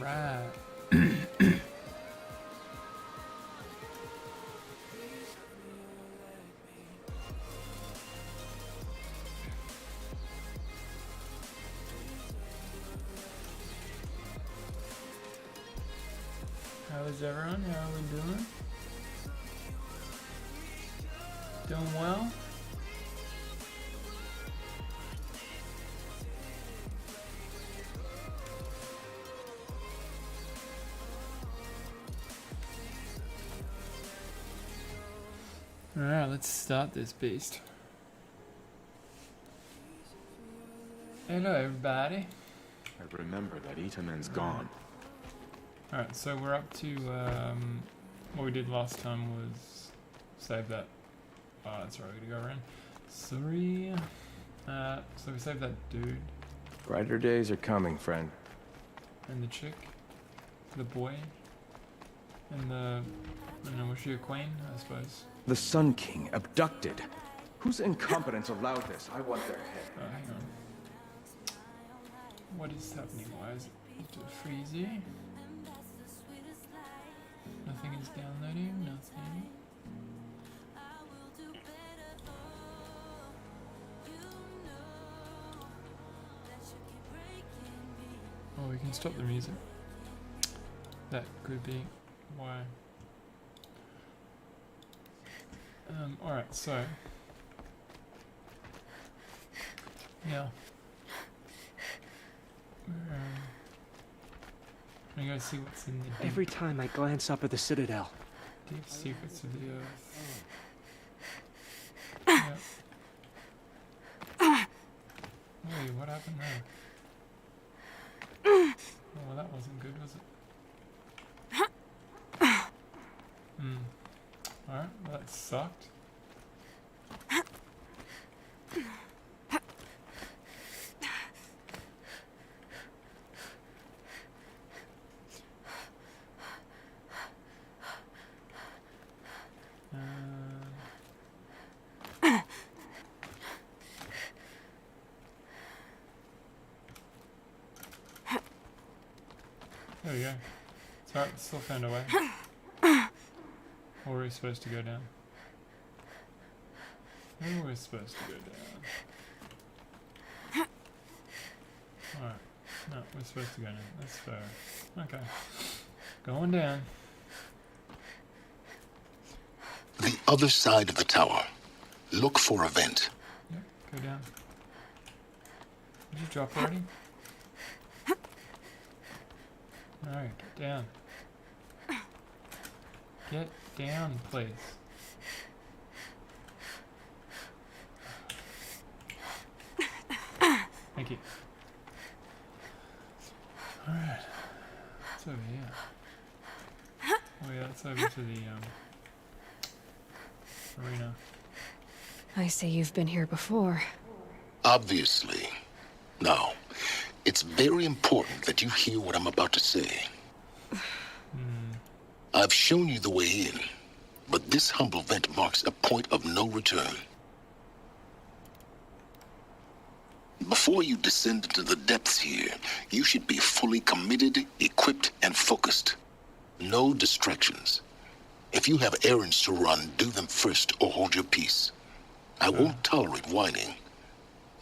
Alright. How is everyone? How are we doing? Doing well? Alright, let's start this beast. Hello everybody. I remember that Itaman's gone. Alright, so we're up to, what we did last time was save that, oh that's right, we gotta go around. Sorry. So we saved that dude Brighter days are coming, friend. and the chick, the boy, and the, I don't know, was she a queen, I suppose? The Sun King abducted. Whose incompetence allowed this? I want their head. Oh, hang on. What is happening? Why is it freezy? Nothing is downloading, nothing. Oh, we can stop the music. That could be why. Alright, so. Yeah. I'm gonna go see what's in the deep, Every time I glance up at the Citadel, deep secrets of the earth. Yeah. Wait, what happened there? Oh, well, that wasn't good, was it? Alright, well, that sucked. There we go. It's alright, still found a way. Or are we supposed to go down? Where are we supposed to go down? Alright. No, we're supposed to go down. That's fair. Okay. Going down. The other side of the tower. Look for a vent. Yep, go down. Did you drop already? Alright, get down. Get down, please. Thank you. Alright. What's over here? Oh yeah, that's over to the arena. I see you've been here before. Obviously. Now, it's very important that you hear what I'm about to say. I've shown you the way in, but this humble vent marks a point of no return. Before you descend into the depths here, you should be fully committed, equipped, and focused. No distractions. If you have errands to run, do them first or hold your peace. I won't tolerate whining.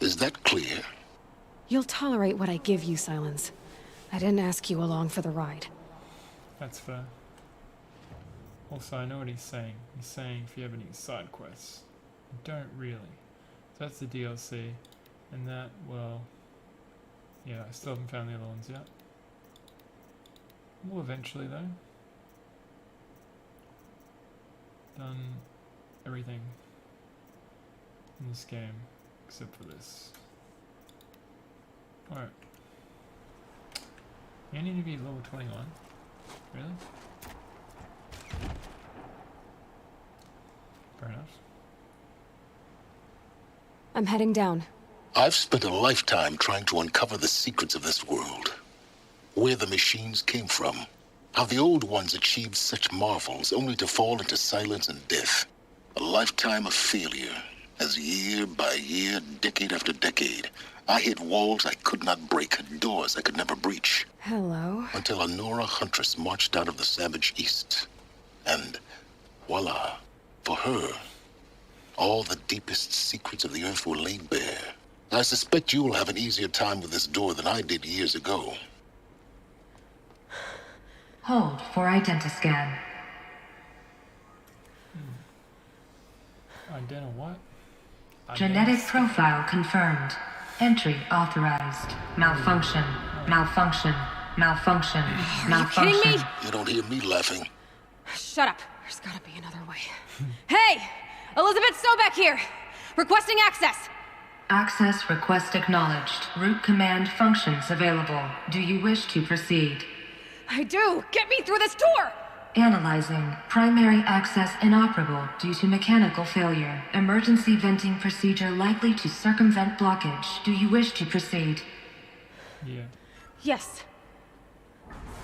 Is that clear? You'll tolerate what I give you, Silence. I didn't ask you along for the ride. That's fair. Also, I know what he's saying. He's saying if you have any side quests. You don't really. So that's the DLC. And that, well... yeah, I still haven't found the other ones yet. Well, eventually though. Done everything in this game except for this. Alright. You need to be level 21. Really? Fair enough. I'm heading down. I've spent a lifetime trying to uncover the secrets of this world. Where the machines came from. How the old ones achieved such marvels only to fall into silence and death. A lifetime of failure. as year by year, decade after decade, I hit walls I could not break, doors I could never breach, Hello. until a Nora huntress marched out of the savage East. And voila, for her, all the deepest secrets of the Earth were laid bare. I suspect you'll have an easier time with this door than I did years ago. Hold for identiscan. Identa what? Genetic Identa- profile confirmed. Entry authorized. Malfunction. Malfunction. Malfunction. Malfunction. kidding me? You don't hear me laughing. Shut up. There's gotta be another way. Hey! Elizabeth Sobeck here! Requesting access! Access request acknowledged. Root command functions available. Do you wish to proceed? I do! Get me through this door! Analyzing. Primary access inoperable due to mechanical failure. Emergency venting procedure likely to circumvent blockage. Do you wish to proceed? Yeah. Yes.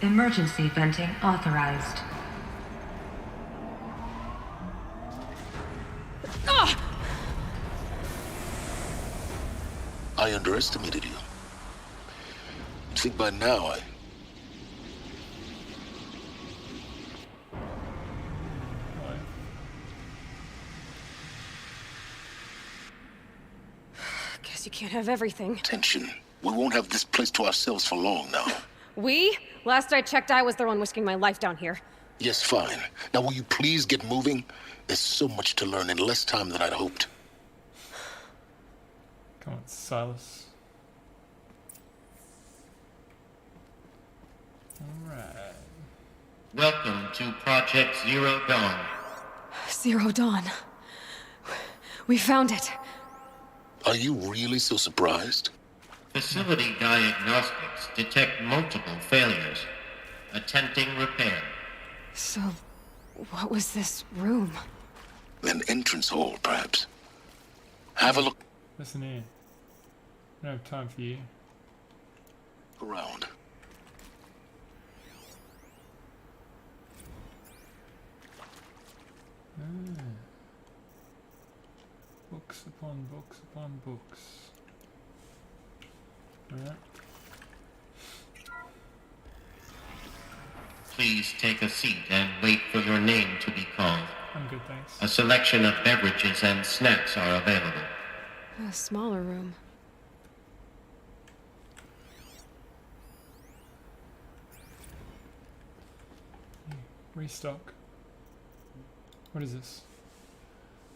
Emergency venting authorized. Ugh! I underestimated you. You'd think by now Why? Guess you can't have everything. Attention. We won't have this place to ourselves for long now. We? Last I checked, I was the one risking my life down here. Yes, fine. Now will you please get moving? There's so much to learn in less time than I'd hoped. Come on, Silas. Alright. Welcome to Project Zero Dawn. Zero Dawn. We found it. Are you really so surprised? Facility diagnostics detect multiple failures. Attempting repair. So, what was this room? An entrance hall, perhaps. Have a look Listen here. I don't have time for you. around. Books upon books upon books. Alright. Please take a seat and wait for your name to be called. I'm good, thanks. A selection of beverages and snacks are available. A smaller room. Restock. What is this?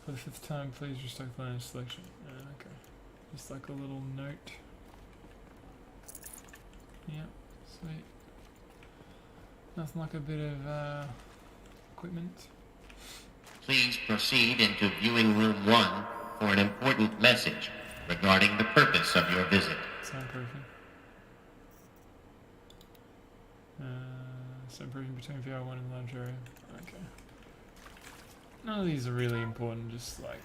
For the 5th time, please restock the line selection. Okay. Just like a little note. Yep, sweet. Nothing like a bit of equipment. Please proceed into viewing room 1 for an important message regarding the purpose of your visit. Soundproofing. Soundproofing between VR1 and lounge area. Okay. None of these are really important, just like...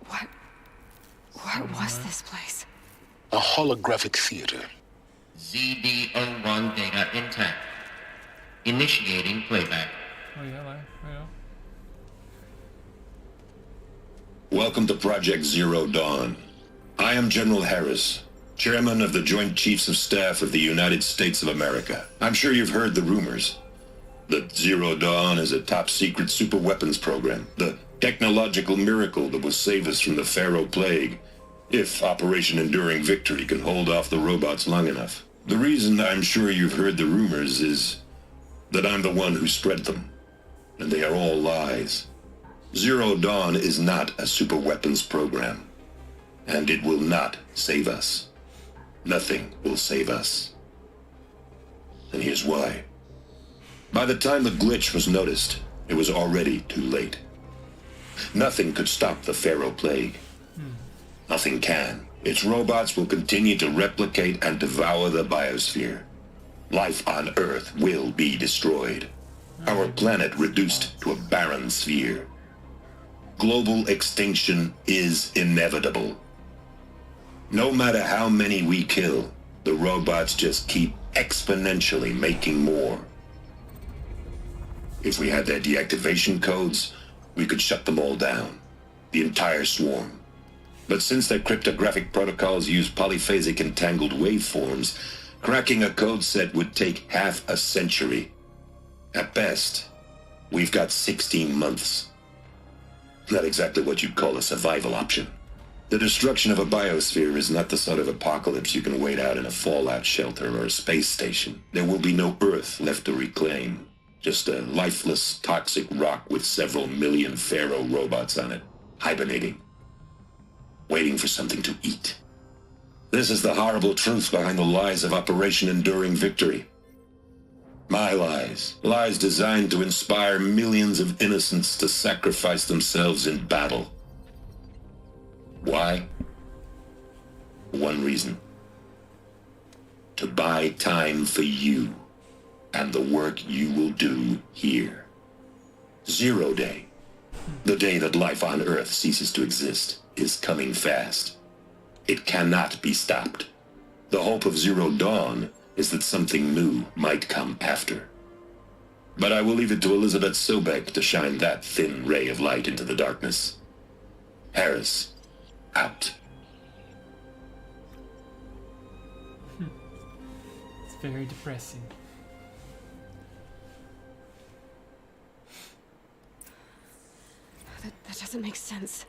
What was this place? A holographic theater. ZB-01 data intact. Initiating playback. Oh yeah, hello. Hello. Welcome to Project Zero Dawn. I am General Harris, Chairman of the Joint Chiefs of Staff of the United States of America. I'm sure you've heard the rumors that Zero Dawn is a top-secret superweapons program, the technological miracle that will save us from the Pharaoh Plague, if Operation Enduring Victory can hold off the robots long enough. The reason I'm sure you've heard the rumors is that I'm the one who spread them, and they are all lies. Zero Dawn is not a superweapons program, and it will not save us. Nothing will save us. And here's why. By the time the glitch was noticed, it was already too late. Nothing could stop the Pharaoh Plague. Nothing can. Its robots will continue to replicate and devour the biosphere. Life on Earth will be destroyed. Our planet reduced to a barren sphere. Global extinction is inevitable. No matter how many we kill, the robots just keep exponentially making more. If we had their deactivation codes, we could shut them all down. the entire swarm. But since their cryptographic protocols use polyphasic entangled waveforms, cracking a code set would take half a century. At best, we've got 16 months. Not exactly what you'd call a survival option. The destruction of a biosphere is not the sort of apocalypse you can wait out in a fallout shelter or a space station. There will be no Earth left to reclaim. Just a lifeless, toxic rock with several million Pharaoh robots on it, hibernating, waiting for something to eat. This is the horrible truth behind the lies of Operation Enduring Victory. My lies. Lies designed to inspire millions of innocents to sacrifice themselves in battle. Why? One reason. To buy time for you and the work you will do here. Zero Day, the day that life on Earth ceases to exist, is coming fast. It cannot be stopped. The hope of Zero Dawn is that something new might come after. But I will leave it to Elizabeth Sobek to shine that thin ray of light into the darkness. Harris, out. It's very depressing. That doesn't make sense.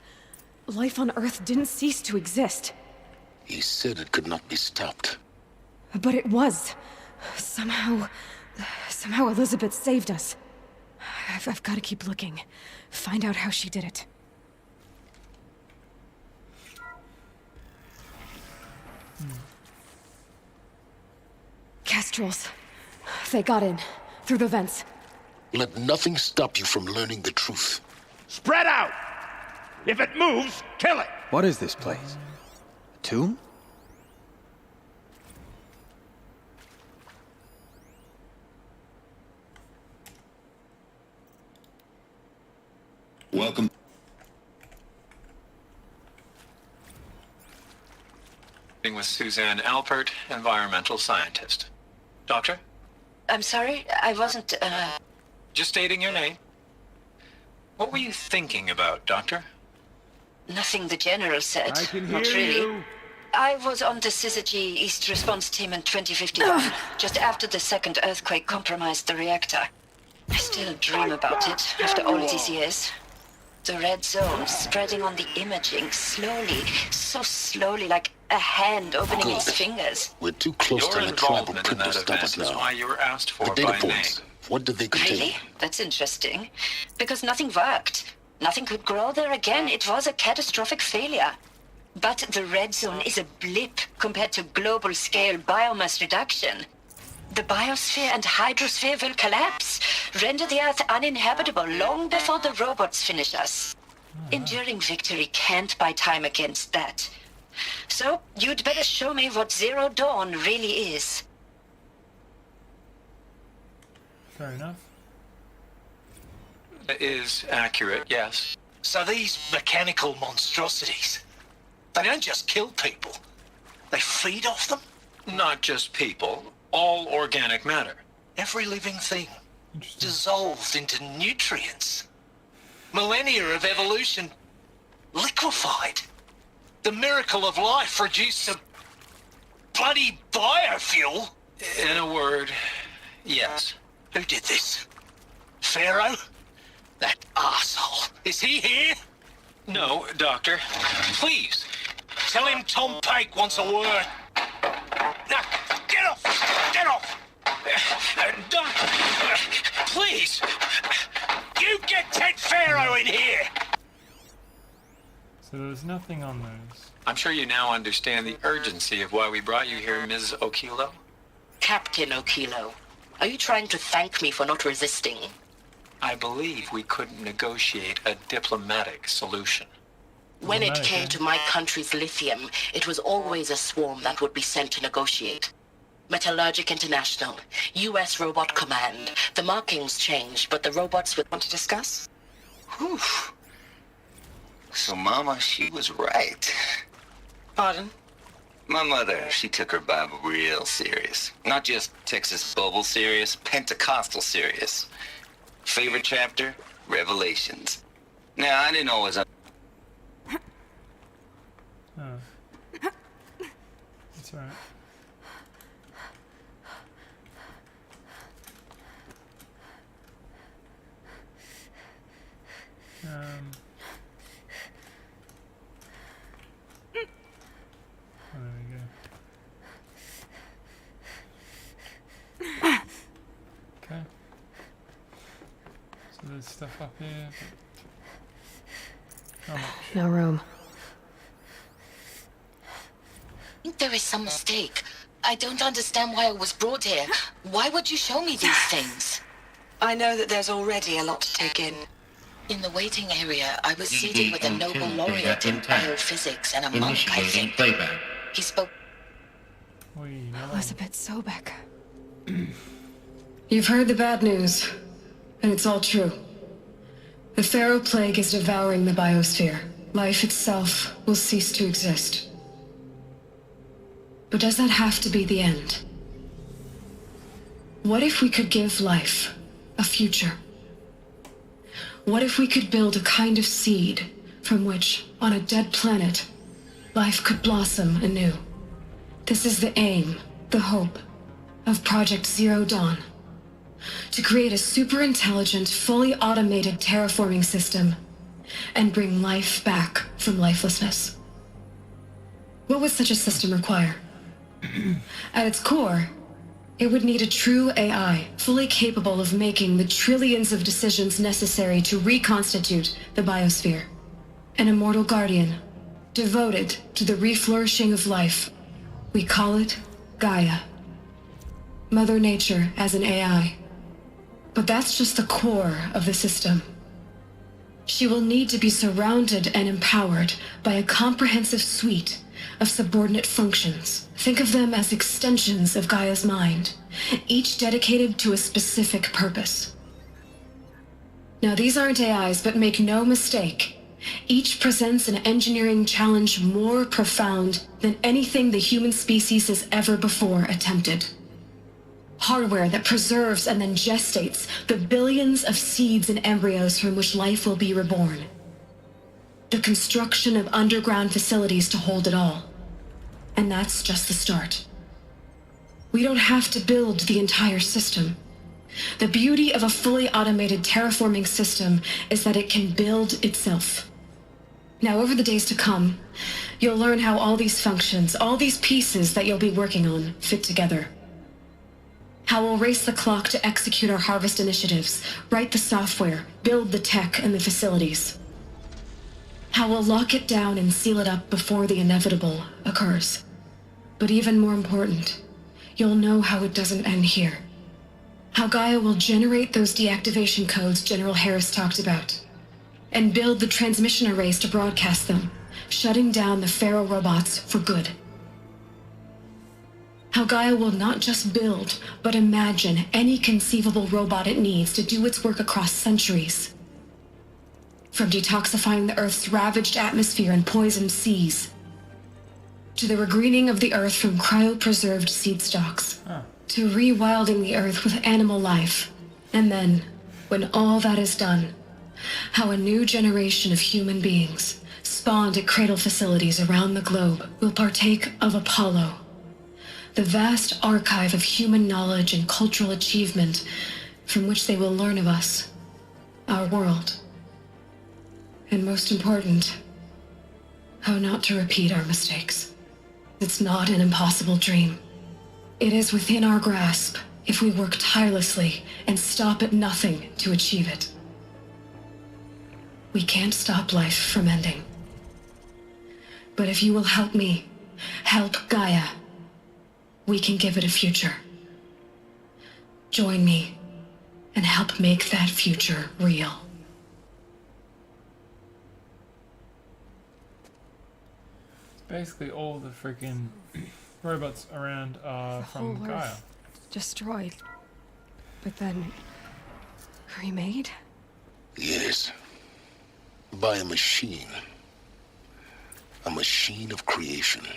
Life on Earth didn't cease to exist. He said it could not be stopped. But it was. Somehow Elizabeth saved us. I've got to keep looking. Find out how she did it. Kestrels. They got in. Through the vents. Let nothing stop you from learning the truth. Spread out! If it moves, kill it! What is this place? A tomb? Welcome. With Suzanne Alpert, environmental scientist. Doctor? I'm sorry, I wasn't, Just stating your name. What were you thinking about, Doctor? Nothing the General said. I can Not hear really. you. I was on the Syzygy East Response Team in 2051, just after the second earthquake compromised the reactor. I still dream about it, after all these years. The red zone spreading on the imaging, slowly, so slowly, like a hand opening its fingers. We're too close Your to the tribal involvement in print to that stop event us is now. why you were asked for The data by points. name. What did they contain? Really? That's interesting. Because nothing worked. Nothing could grow there again. It was a catastrophic failure. But the red zone is a blip compared to global-scale biomass reduction. The biosphere and hydrosphere will collapse, render the Earth uninhabitable long before the robots finish us. Enduring Victory can't buy time against that. So, you'd better show me what Zero Dawn really is. Fair enough. Is accurate, yes. So these mechanical monstrosities, they don't just kill people. They feed off them? Not just people, all organic matter. Every living thing, Interesting. dissolved into nutrients. Millennia of evolution, liquefied. The miracle of life reduced to bloody biofuel. In a word, yes. Who did this? Pharaoh? That arsehole. Is he here? No, Doctor. Please, tell him Tom Pake wants a word. Now, get off! Get off! Doctor! Please! You get Ted Pharaoh in here! So there's nothing on those. I'm sure you now understand the urgency of why we brought you here, Ms. Okilo. Captain Okilo, are you trying to thank me for not resisting? I believe we couldn't negotiate a diplomatic solution. When it Diplomatic, came eh? to my country's lithium, it was always a swarm that would be sent to negotiate. Metallurgic International, U.S. Robot Command. The markings changed, but the robots would want to discuss? Whew. So Mama, she was right. Pardon? My mother, she took her Bible real serious. Not just Texas Bible serious, Pentecostal serious. Favorite chapter? Revelations. Now, I didn't always That's alright. Oh, there we go. Okay. So there's stuff up here. But how much? No room. I think there is some mistake. I don't understand why I was brought here. Why would you show me these things? I know that there's already a lot to take in. In the waiting area, I was seated with a Nobel laureate in biophysics and a monk, I think. Playback. He spoke. Elizabeth Sobek. You've heard the bad news, and it's all true. The Pharaoh Plague is devouring the biosphere. Life itself will cease to exist. But does that have to be the end? What if we could give life a future? What if we could build a kind of seed from which, on a dead planet, life could blossom anew? This is the aim, the hope, of Project Zero Dawn. To create a super-intelligent, fully automated terraforming system and bring life back from lifelessness. What would such a system require? At its core, it would need a true AI, fully capable of making the trillions of decisions necessary to reconstitute the biosphere. An immortal guardian, devoted to the reflourishing of life. We call it Gaia. Mother Nature as an AI. But that's just the core of the system. She will need to be surrounded and empowered by a comprehensive suite of subordinate functions. Think of them as extensions of Gaia's mind, each dedicated to a specific purpose. Now, these aren't AIs, but make no mistake, each presents an engineering challenge more profound than anything the human species has ever before attempted. Hardware that preserves and then gestates the billions of seeds and embryos from which life will be reborn. The construction of underground facilities to hold it all. And that's just the start. We don't have to build the entire system. The beauty of a fully automated terraforming system is that it can build itself. Now, over the days to come, you'll learn how all these functions, all these pieces that you'll be working on, fit together. How we'll race the clock to execute our harvest initiatives, write the software, build the tech and the facilities. How we'll lock it down and seal it up before the inevitable occurs. But even more important, you'll know how it doesn't end here. How Gaia will generate those deactivation codes General Harris talked about, and build the transmission arrays to broadcast them, shutting down the Pharaoh robots for good. How Gaia will not just build, but imagine any conceivable robot it needs to do its work across centuries. From detoxifying the Earth's ravaged atmosphere and poisoned seas, to the regreening of the Earth from cryopreserved seed stalks, to rewilding the Earth with animal life. And then, when all that is done, how a new generation of human beings, spawned at cradle facilities around the globe, will partake of Apollo, the vast archive of human knowledge and cultural achievement from which they will learn of us, our world. And most important, how not to repeat our mistakes. It's not an impossible dream. It is within our grasp if we work tirelessly and stop at nothing to achieve it. We can't stop life from ending. But if you will help me, help Gaia, we can give it a future. Join me and help make that future real. Basically, all the freaking robots around are from Gaia. Destroyed. But then remade? Yes. By a machine. A machine of creation.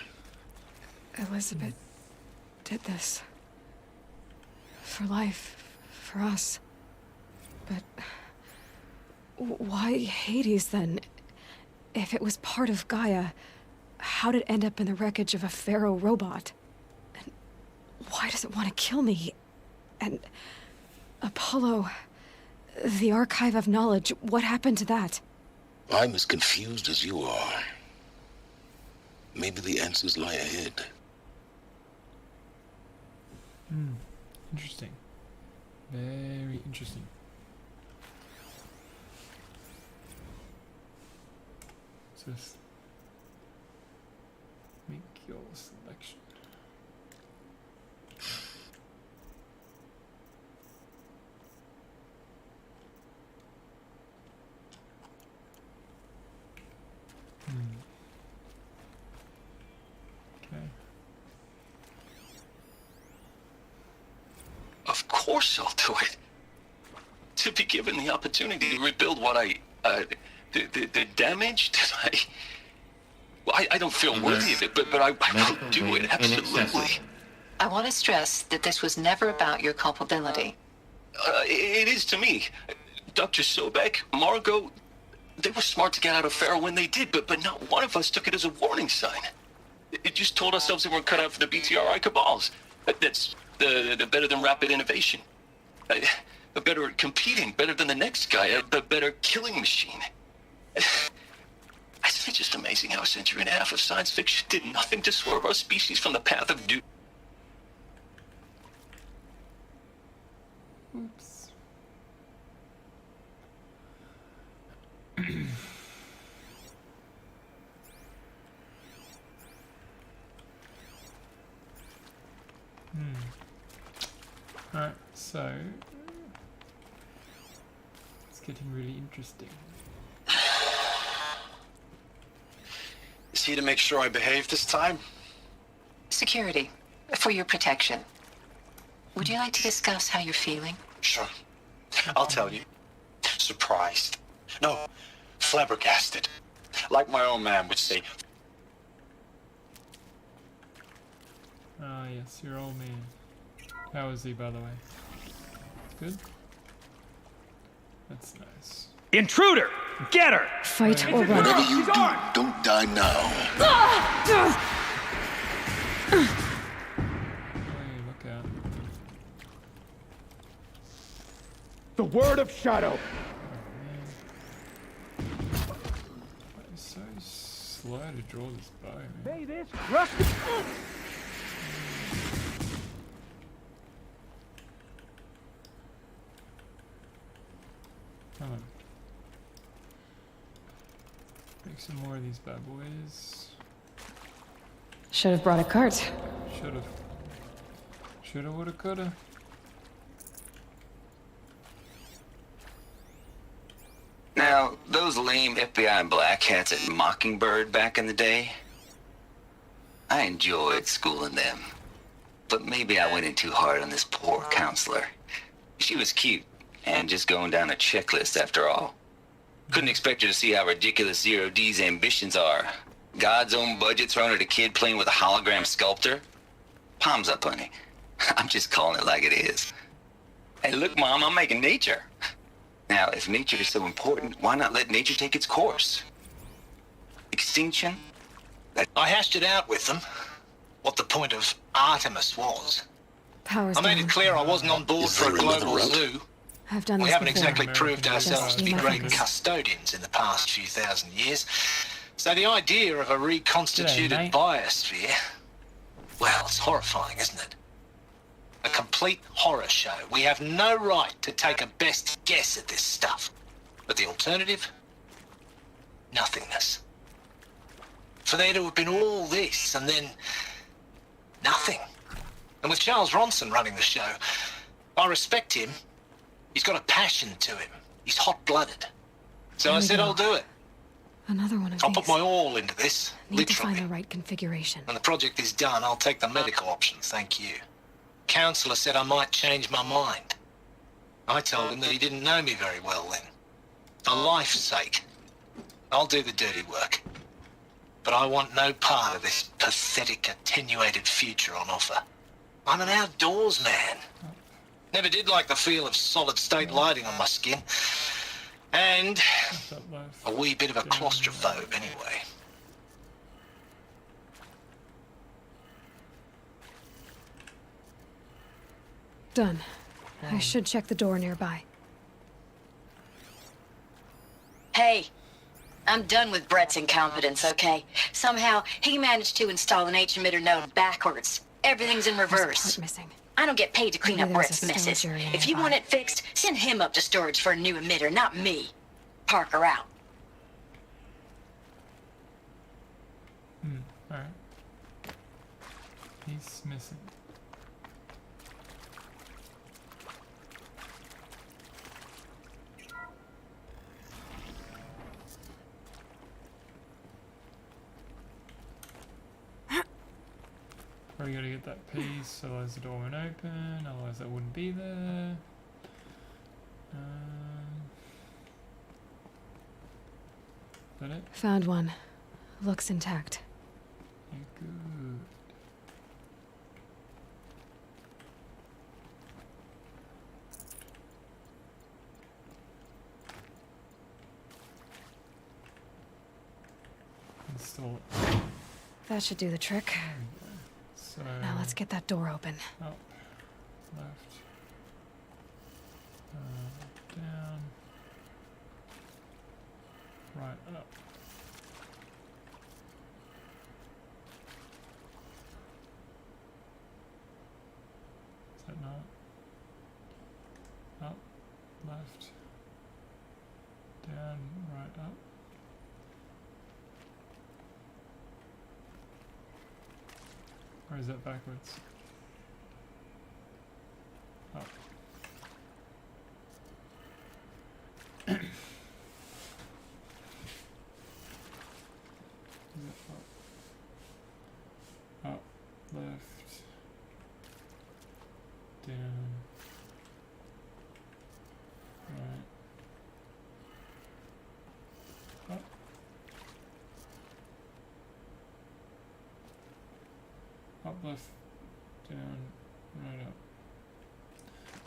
Elizabeth did this. For life. For us. But why Hades then? If it was part of Gaia, how'd it end up in the wreckage of a Pharaoh robot? Why does it want to kill me? And Apollo, the Archive of Knowledge, what happened to that? I'm as confused as you are. Maybe the answers lie ahead. Interesting. Very interesting. Just make your selection. Okay. Of course I'll do it. To be given the opportunity to rebuild what the damage that I don't feel worthy of it, but I will do it, absolutely. I want to stress that this was never about your culpability. It is to me. Dr. Sobek, Margot, they were smart to get out of Pharaoh when they did, but not one of us took it as a warning sign. It just told ourselves they weren't cut out for the BTRI cabals. That's the better than rapid innovation. Better at competing, better than the next guy, a better killing machine. It's just amazing how a century and a half of science fiction did nothing to swerve our species from the path of doom. Oops. Alright, so it's getting really interesting. Is he to make sure I behave this time? Security, for your protection. Would you like to discuss how you're feeling? Sure. I'll tell you. Surprised. No, flabbergasted. Like my own man would say. Ah, yes, your old man. How is he, by the way? Good? That's nice. Intruder! Get her! Fight or run. Whatever you do, don't die now. Hey, look out. The word of Shadow! Why is so slow to draw this bow, man? Say this, rusty. Come on. Make some more of these bad boys. Should have brought a cart. Should've. Shoulda, woulda, coulda. Now, those lame FBI black hats at Mockingbird back in the day, I enjoyed schooling them. But maybe I went in too hard on this poor counselor. She was cute, and just going down a checklist after all. Couldn't expect her to see how ridiculous Zero D's ambitions are. God's own budget thrown at a kid playing with a hologram sculptor? Palms up, honey. I'm just calling it like it is. Hey, look, Mom, I'm making nature. Now, if nature is so important, why not let nature take its course? Extinction? I hashed it out with them. What the point of Artemis was. Power's I made down. it clear I wasn't on board for a global zoo. I've done We this haven't before. exactly proved ourselves to be Just great nothing. custodians in the past few thousand years. So the idea of a reconstituted G'day, mate. biosphere, well, it's horrifying, isn't it? A complete horror show. We have no right to take a best guess at this stuff. But the alternative? Nothingness. For there to have been all this and then nothing. And with Charles Ronson running the show, I respect him. He's got a passion to him. He's hot-blooded. So There I we said go. I'll do it. Another one of I'll these. put my all into this, Need to find literally. the right configuration. When the project is done, I'll take the medical option, thank you. Counselor said I might change my mind. I told him that he didn't know me very well then. For life's sake, I'll do the dirty work. But I want no part of this pathetic, attenuated future on offer. I'm an outdoors man. Never did like the feel of solid-state lighting on my skin. And a wee bit of a claustrophobe, anyway. Done. I should check the door nearby. Hey, I'm done with Brett's incompetence, okay? Somehow, he managed to install an H-emitter node backwards. Everything's in There's a reverse. part missing. I don't get paid to clean Maybe up there's a Brett's messes. storage area If you want nearby. it fixed, send him up to storage for a new emitter, not me. Parker out. Alright. He's missing. Probably gotta get that piece, otherwise the door won't open, otherwise that wouldn't be there. Is that it? Found one. Looks intact. Yeah, good. Install it. That should do the trick. So Now let's get that door open. up, left, down, right, up. Is that not? Up, left, down, right, up. Or is that backwards? Up. Is it up? Up, left, down, right, up. Up, left, down, right, up.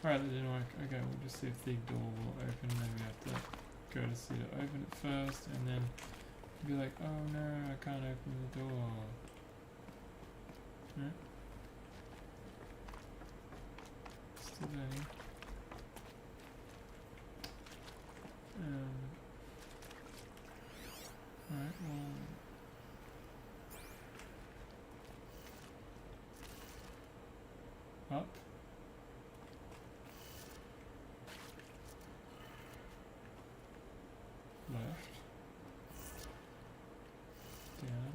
Alright, that didn't work. Okay, we'll just see if the door will open. Maybe we have to go to see to open it first, and then be like, oh no, I can't open the door. Right? Still there. Alright, well... Up. Left. Down.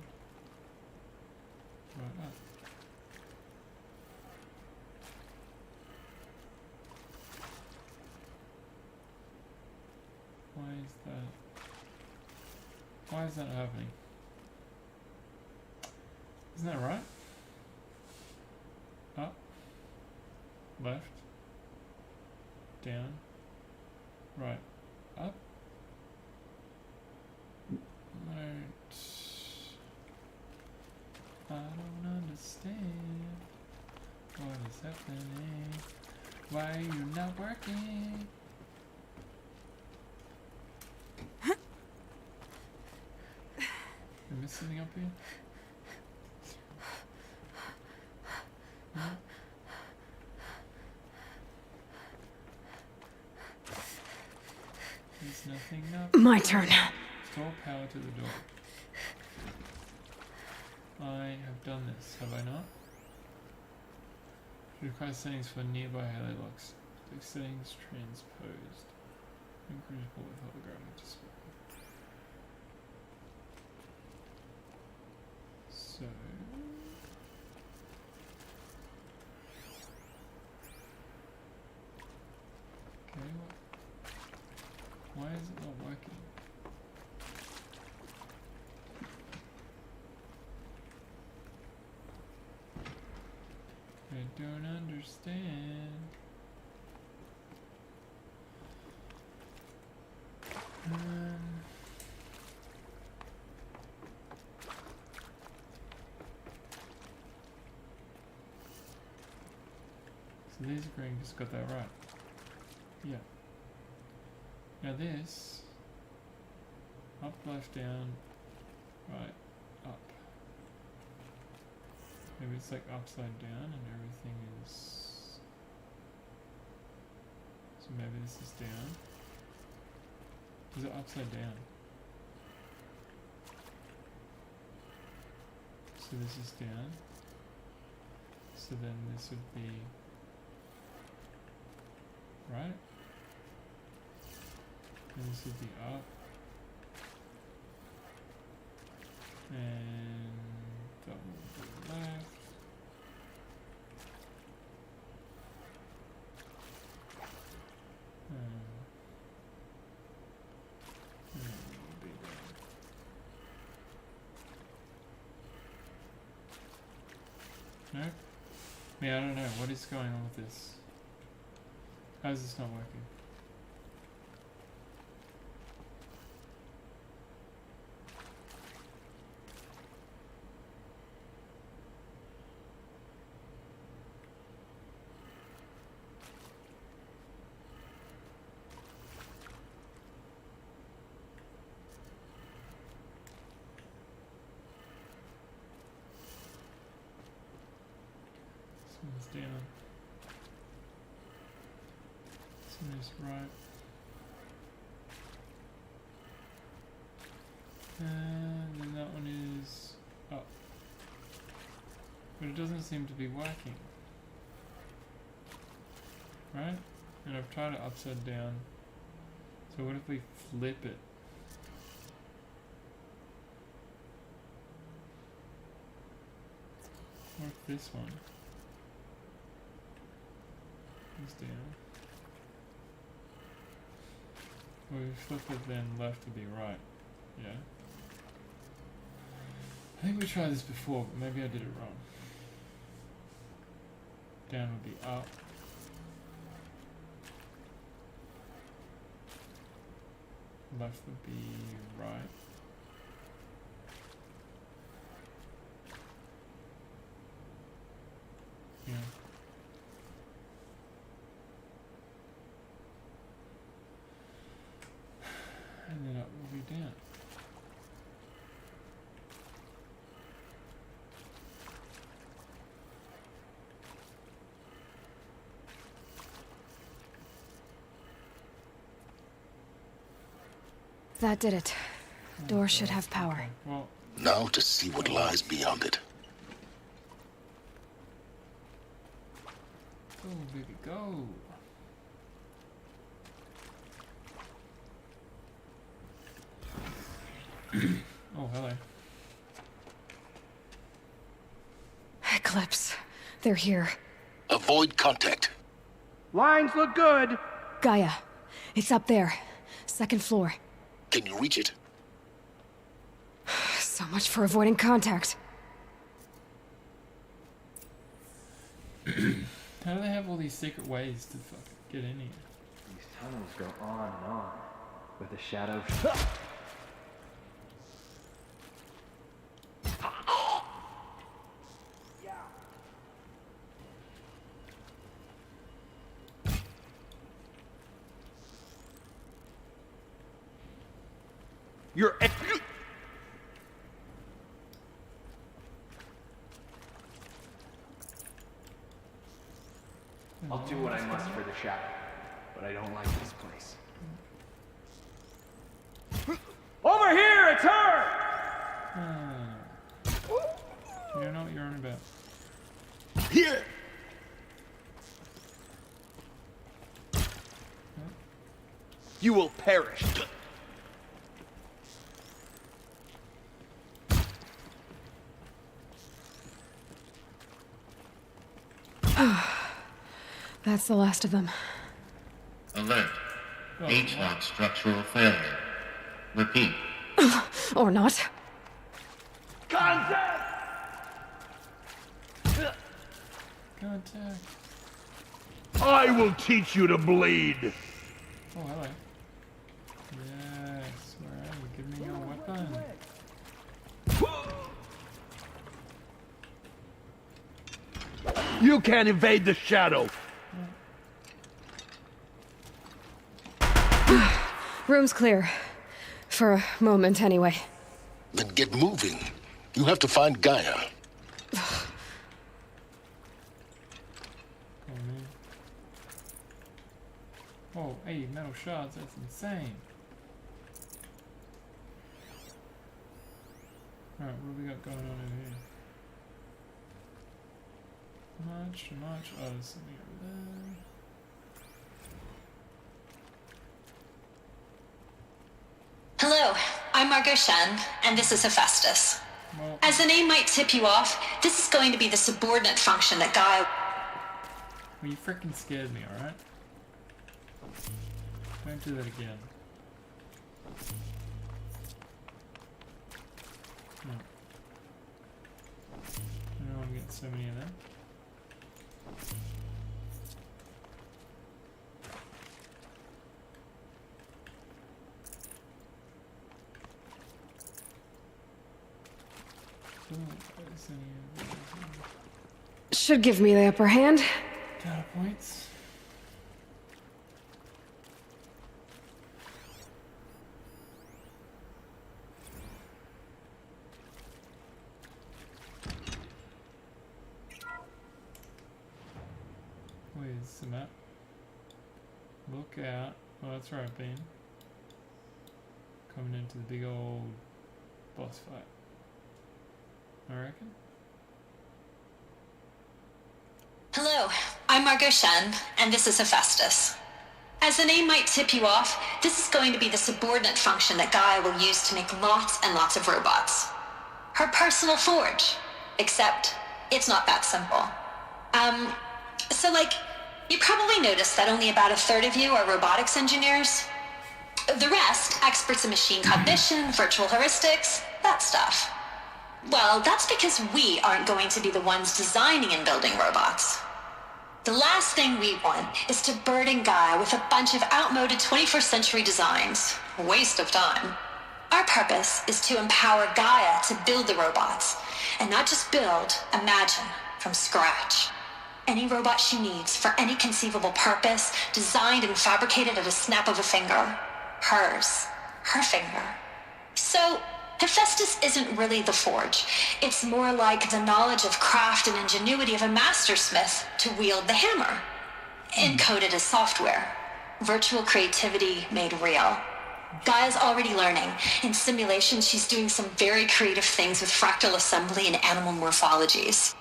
Right, up. Why is that? Why is that happening? Isn't that right? Up. Left, down, right, up. I don't understand what is happening. Why are you not working? You miss something up here? No? There's nothing up. My turn. Restore power to the door. I have done this, have I not? Require settings for nearby halo locks. The settings transposed. Incredible with holographic display. So... Okay, why is it not working? I don't understand. So these green just got that right. Yeah. Now this, up, left, down, right, up. Maybe it's like upside down and everything is So maybe this is down. Is it upside down? So this is down. So then this would be right. And this would be up. And that would be left. And that would be there. No? Yeah, I don't know. What is going on with this? How is this not working? This one's down. This one is right. And then that one is up. But it doesn't seem to be working. Right? And I've tried it upside down. So what if we flip it? Or if this one is down. Well, we flip it, then left would be right. Yeah. I think we tried this before, but maybe I did it wrong. Down would be up. Left would be right. Yeah. And then up will be down. That did it. Door should have power. Well, Now to see what lies beyond it. go, baby, go. Oh, hello. Eclipse. They're here. Avoid contact. Lines look good. Gaia. It's up there. Second floor. Can you reach it? So much for avoiding contact. How do they have all these secret ways to fucking get in here? These tunnels go on and on, with the shadows. You're. I'll do what I must for the shadow, but I don't like this place. Over here, it's her! You don't know what you're on about. Here! You will perish. That's the last of them. Alert. H-lock structural failure. Repeat. Or not. Contact! Contact. I will teach you to bleed. Oh, hello. Yes, where are you? Give me your weapon. You can't evade the shadow. Room's clear. For a moment, anyway. Then get moving. You have to find Gaia. Oh, man. Oh, 80 metal shards, that's insane. Alright, what do we got going on over here? Much. Oh, there's something over there. Hello, I'm Margot Shen, and this is Hephaestus. Well, as the name might tip you off, this is going to be the subordinate function that Gaia... Well, you freaking scared me, alright? Don't do that again. No. I don't want to get so many of them. Should give me the upper hand. Data points. Where's the map? Look out. Oh, that's right, Ben. Coming into the big old boss fight. I reckon. Hello, I'm Margot Shen, and this is Hephaestus. As the name might tip you off, this is going to be the subordinate function that Gaia will use to make lots and lots of robots. Her personal forge. Except, it's not that simple. So you probably noticed that only about a third of you are robotics engineers. The rest, experts in machine cognition, virtual heuristics, that stuff. Well, that's because we aren't going to be the ones designing and building robots. The last thing we want is to burden Gaia with a bunch of outmoded 21st century designs. Waste of time. Our purpose is to empower Gaia to build the robots, and not just build, imagine, from scratch. Any robot she needs for any conceivable purpose, designed and fabricated at a snap of a finger. Hers. Her finger. So, Hephaestus isn't really the forge. It's more like the knowledge of craft and ingenuity of a mastersmith to wield the hammer. Encoded as software. Virtual creativity made real. Gaia's already learning. In simulation, she's doing some very creative things with fractal assembly and animal morphologies.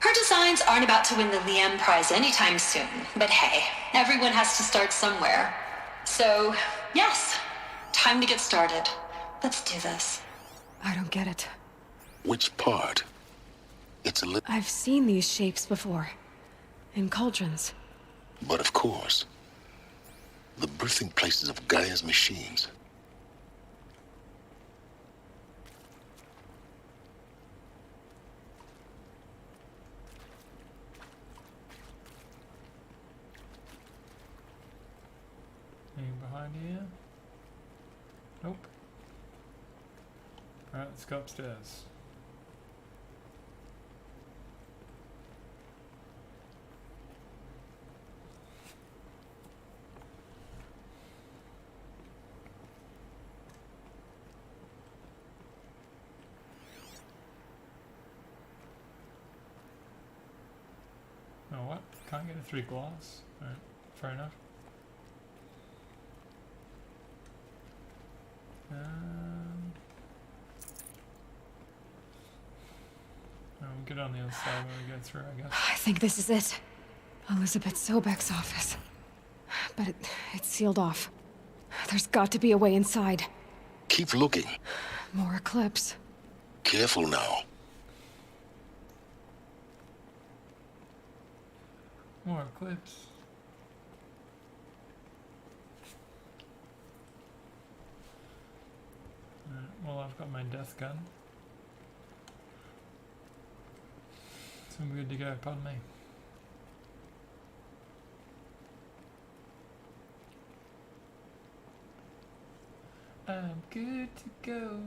Her designs aren't about to win the Liam Prize anytime soon, but hey, everyone has to start somewhere. So, yes, time to get started. Let's do this. I don't get it. Which part? It's a little... I've seen these shapes before. In cauldrons. But of course, the birthing places of Gaia's machines. Anything behind here? Nope. Alright, let's go upstairs. Oh, what? Can't get a 3 glass? Alright, fair enough. We'll get on the other side when we go through, I guess. I think this is it. Elizabeth Sobek's office. But it's sealed off. There's got to be a way inside. Keep looking. More Eclipse. Careful now. More Eclipse. Well, I've got my death gun. So I'm good to go, pardon me. I'm good to go.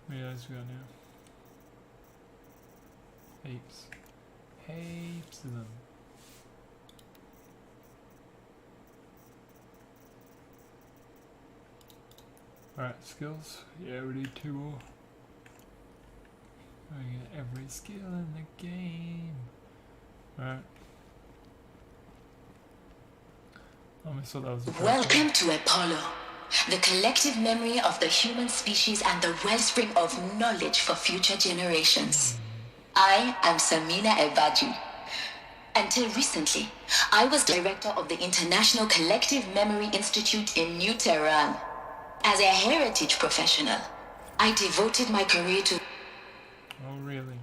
Where else we got now? Heaps. Heaps of them. Alright, skills. Yeah, we need 2 more. I get every skill in the game. Alright. I thought that was a Welcome to Apollo, the collective memory of the human species and the wellspring of knowledge for future generations. I am Samina Ebadi. Until recently, I was director of the International Collective Memory Institute in New Tehran. As a heritage professional, I devoted my career to Oh, really?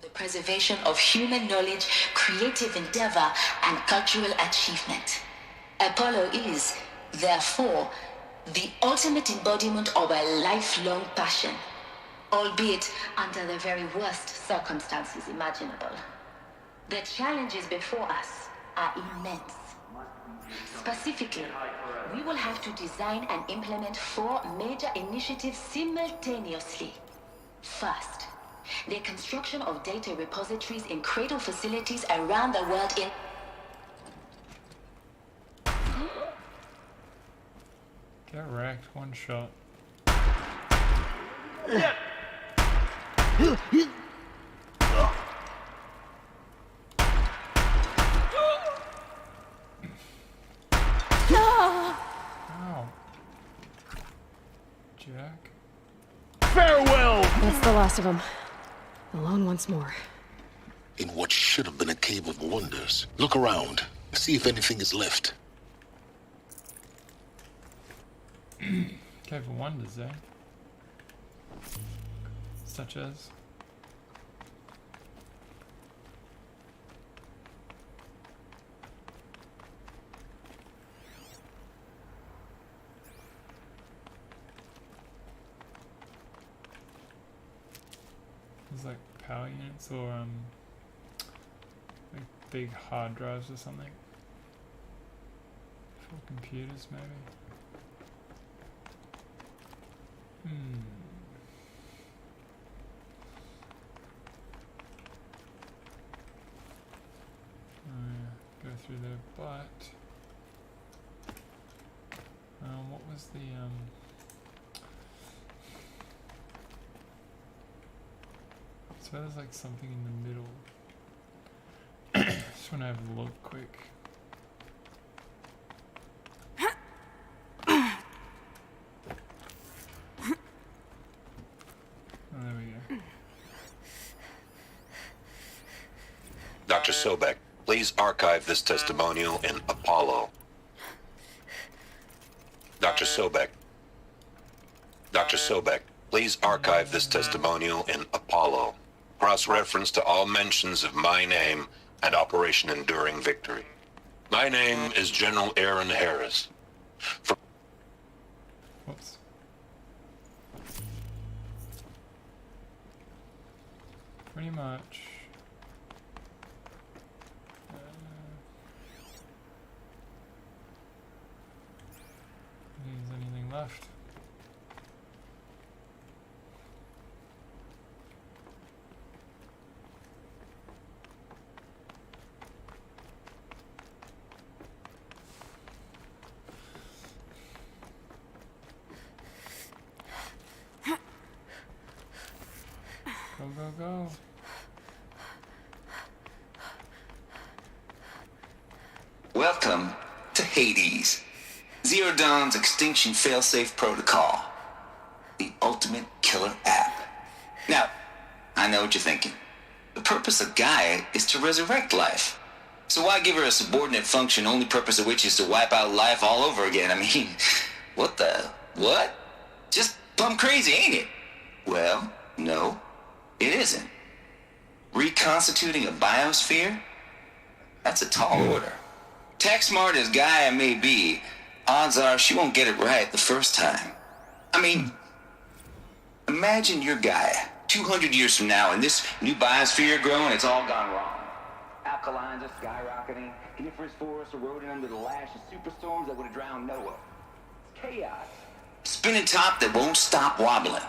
the preservation of human knowledge, creative endeavor, and cultural achievement. Apollo is, therefore, the ultimate embodiment of a lifelong passion, albeit under the very worst circumstances imaginable. The challenges before us are immense. Specifically, we will have to design and implement 4 major initiatives simultaneously. First, the construction of data repositories in cradle facilities around the world in... Get wrecked, one shot. Ow. Jack? Farewell! That's the last of them. Alone once more. In what should have been a cave of wonders. Look around. See if anything is left. Cave of Wonders, eh? Such as? There's like power units or like big hard drives or something. For computers, maybe. Oh yeah, go through there, but what was the so there's like something in the middle. Just wanna have a look quick. Dr. Sobek, please archive this testimonial in Apollo. Dr. Sobek. Dr. Sobek, please archive this testimonial in Apollo. Cross-reference to all mentions of my name and Operation Enduring Victory. My name is General Aaron Harris. Whoops. Pretty much. Is anything left? Go, go, go. Welcome to Hades. Zero Dawn's Extinction Failsafe Protocol. The ultimate killer app. Now, I know what you're thinking. The purpose of Gaia is to resurrect life. So why give her a subordinate function, only purpose of which is to wipe out life all over again? I mean, what the... what? Just plumb crazy, ain't it? Well, no, it isn't. Reconstituting a biosphere? That's a tall order. Tech smart as Gaia may be, odds are she won't get it right the first time. I mean, imagine your Gaia 200 years from now and this new biosphere growing, it's all gone wrong. Alkalines are skyrocketing, coniferous forests eroding under the lash of superstorms that would have drowned Noah. It's chaos. Spinning top that won't stop wobbling.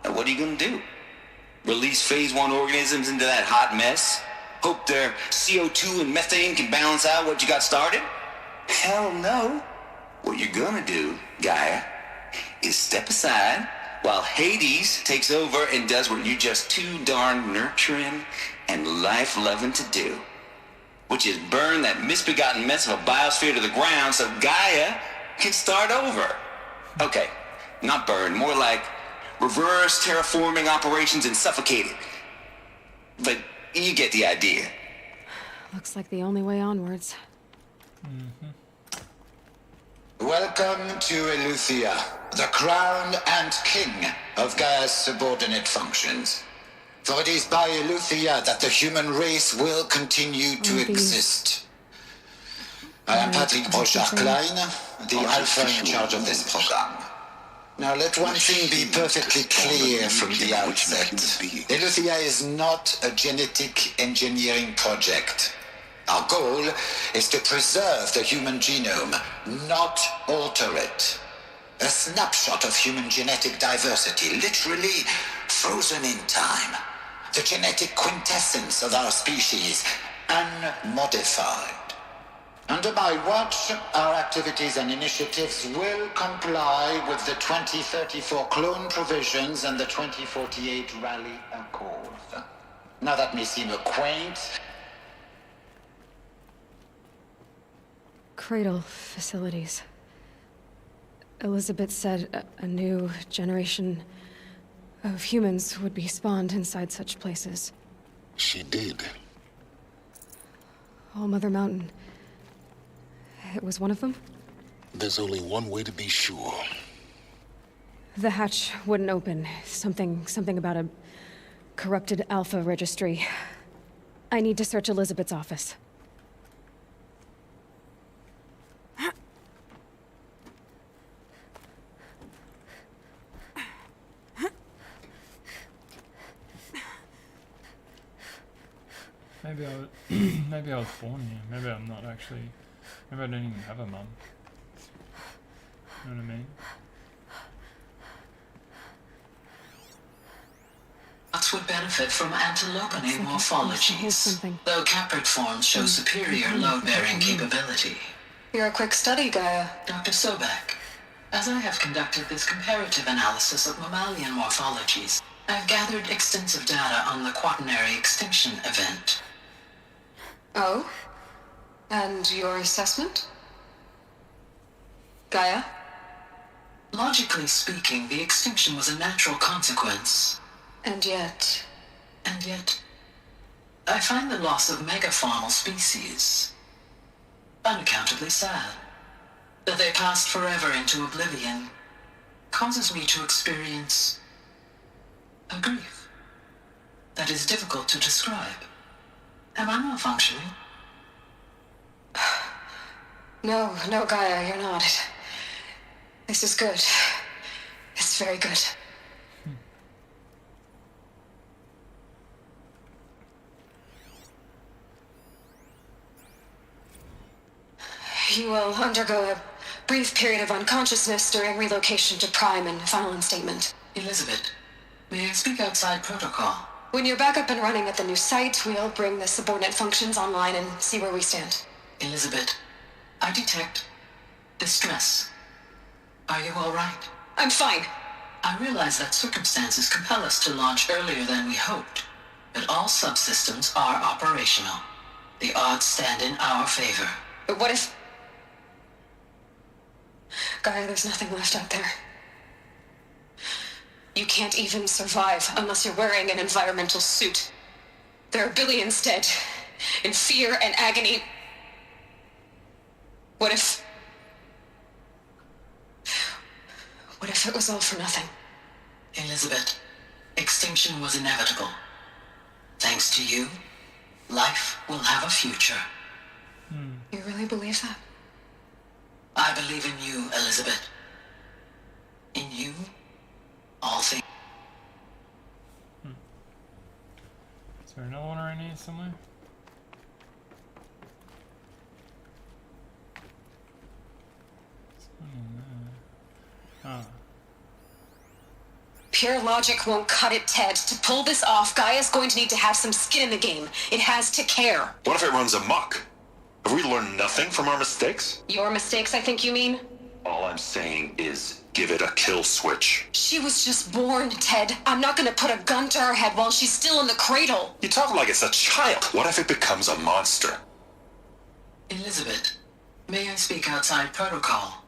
Now what are you gonna do? Release phase 1 organisms into that hot mess? Hope their CO2 and methane can balance out what you got started? Hell no. what you're gonna do, Gaia, is step aside while Hades takes over and does what you're just too darn nurturing and life-loving to do, which is burn that misbegotten mess of a biosphere to the ground so Gaia can start over. Okay, not burn, more like reverse terraforming operations and suffocate it. But you get the idea. Looks like the only way onwards. Welcome to Eleuthia, the crown and king of Gaia's subordinate functions. For it is by Eleuthia that the human race will continue to exist. I am Patrick Brochard-Klein, the Alpha in charge of this program. Now let one thing be perfectly clear from the outset. Eleuthia is not a genetic engineering project. Our goal is to preserve the human genome, not alter it. A snapshot of human genetic diversity, literally frozen in time. The genetic quintessence of our species, unmodified. Under my watch, our activities and initiatives will comply with the 2034 clone provisions and the 2048 Rally Accord. Now that may seem a quaint... Cradle facilities. Elizabeth said a new generation of humans would be spawned inside such places. She did. All Mother Mountain. It was one of them? There's only one way to be sure. The hatch wouldn't open. Something about a corrupted Alpha registry. I need to search Elizabeth's office. Maybe I was born here. Maybe I'm not actually. Maybe I don't even have a mum. You know what I mean? Lots would benefit from antilopinae morphologies, though caprid forms show superior load-bearing capability. You're a quick study, Gaia. Dr. Sobek, as I have conducted this comparative analysis of mammalian morphologies, I've gathered extensive data on the quaternary extinction event. Oh? And your assessment? Gaia? Logically speaking, the extinction was a natural consequence. And yet, I find the loss of megafaunal species unaccountably sad. That they passed forever into oblivion causes me to experience a grief that is difficult to describe. Am I malfunctioning? No, Gaia, you're not. This is good. It's very good. You will undergo a brief period of unconsciousness during relocation to Prime and final instatement. Elizabeth, may I speak outside protocol? When you're back up and running at the new site, we'll bring the subordinate functions online and see where we stand. Elizabeth, I detect distress. Are you all right? I'm fine. I realize that circumstances compel us to launch earlier than we hoped, but all subsystems are operational. The odds stand in our favor. But what if... Gaia, there's nothing left out there. You can't even survive unless you're wearing an environmental suit. There are billions dead, in fear and agony. What if it was all for nothing? Elizabeth, extinction was inevitable. Thanks to you, life will have a future. You really believe that? I believe in you, Elizabeth. In you, all things. Is there another one around here somewhere? Ah. Pure logic won't cut it, Ted. To pull this off, Gaia's going to need to have some skin in the game. It has to care. What if it runs amok? Have we learned nothing from our mistakes? Your mistakes, I think you mean? All I'm saying is give it a kill switch. She was just born, Ted. I'm not gonna put a gun to her head while she's still in the cradle. You talk like it's a child. What if it becomes a monster? Elizabeth, may I speak outside protocol?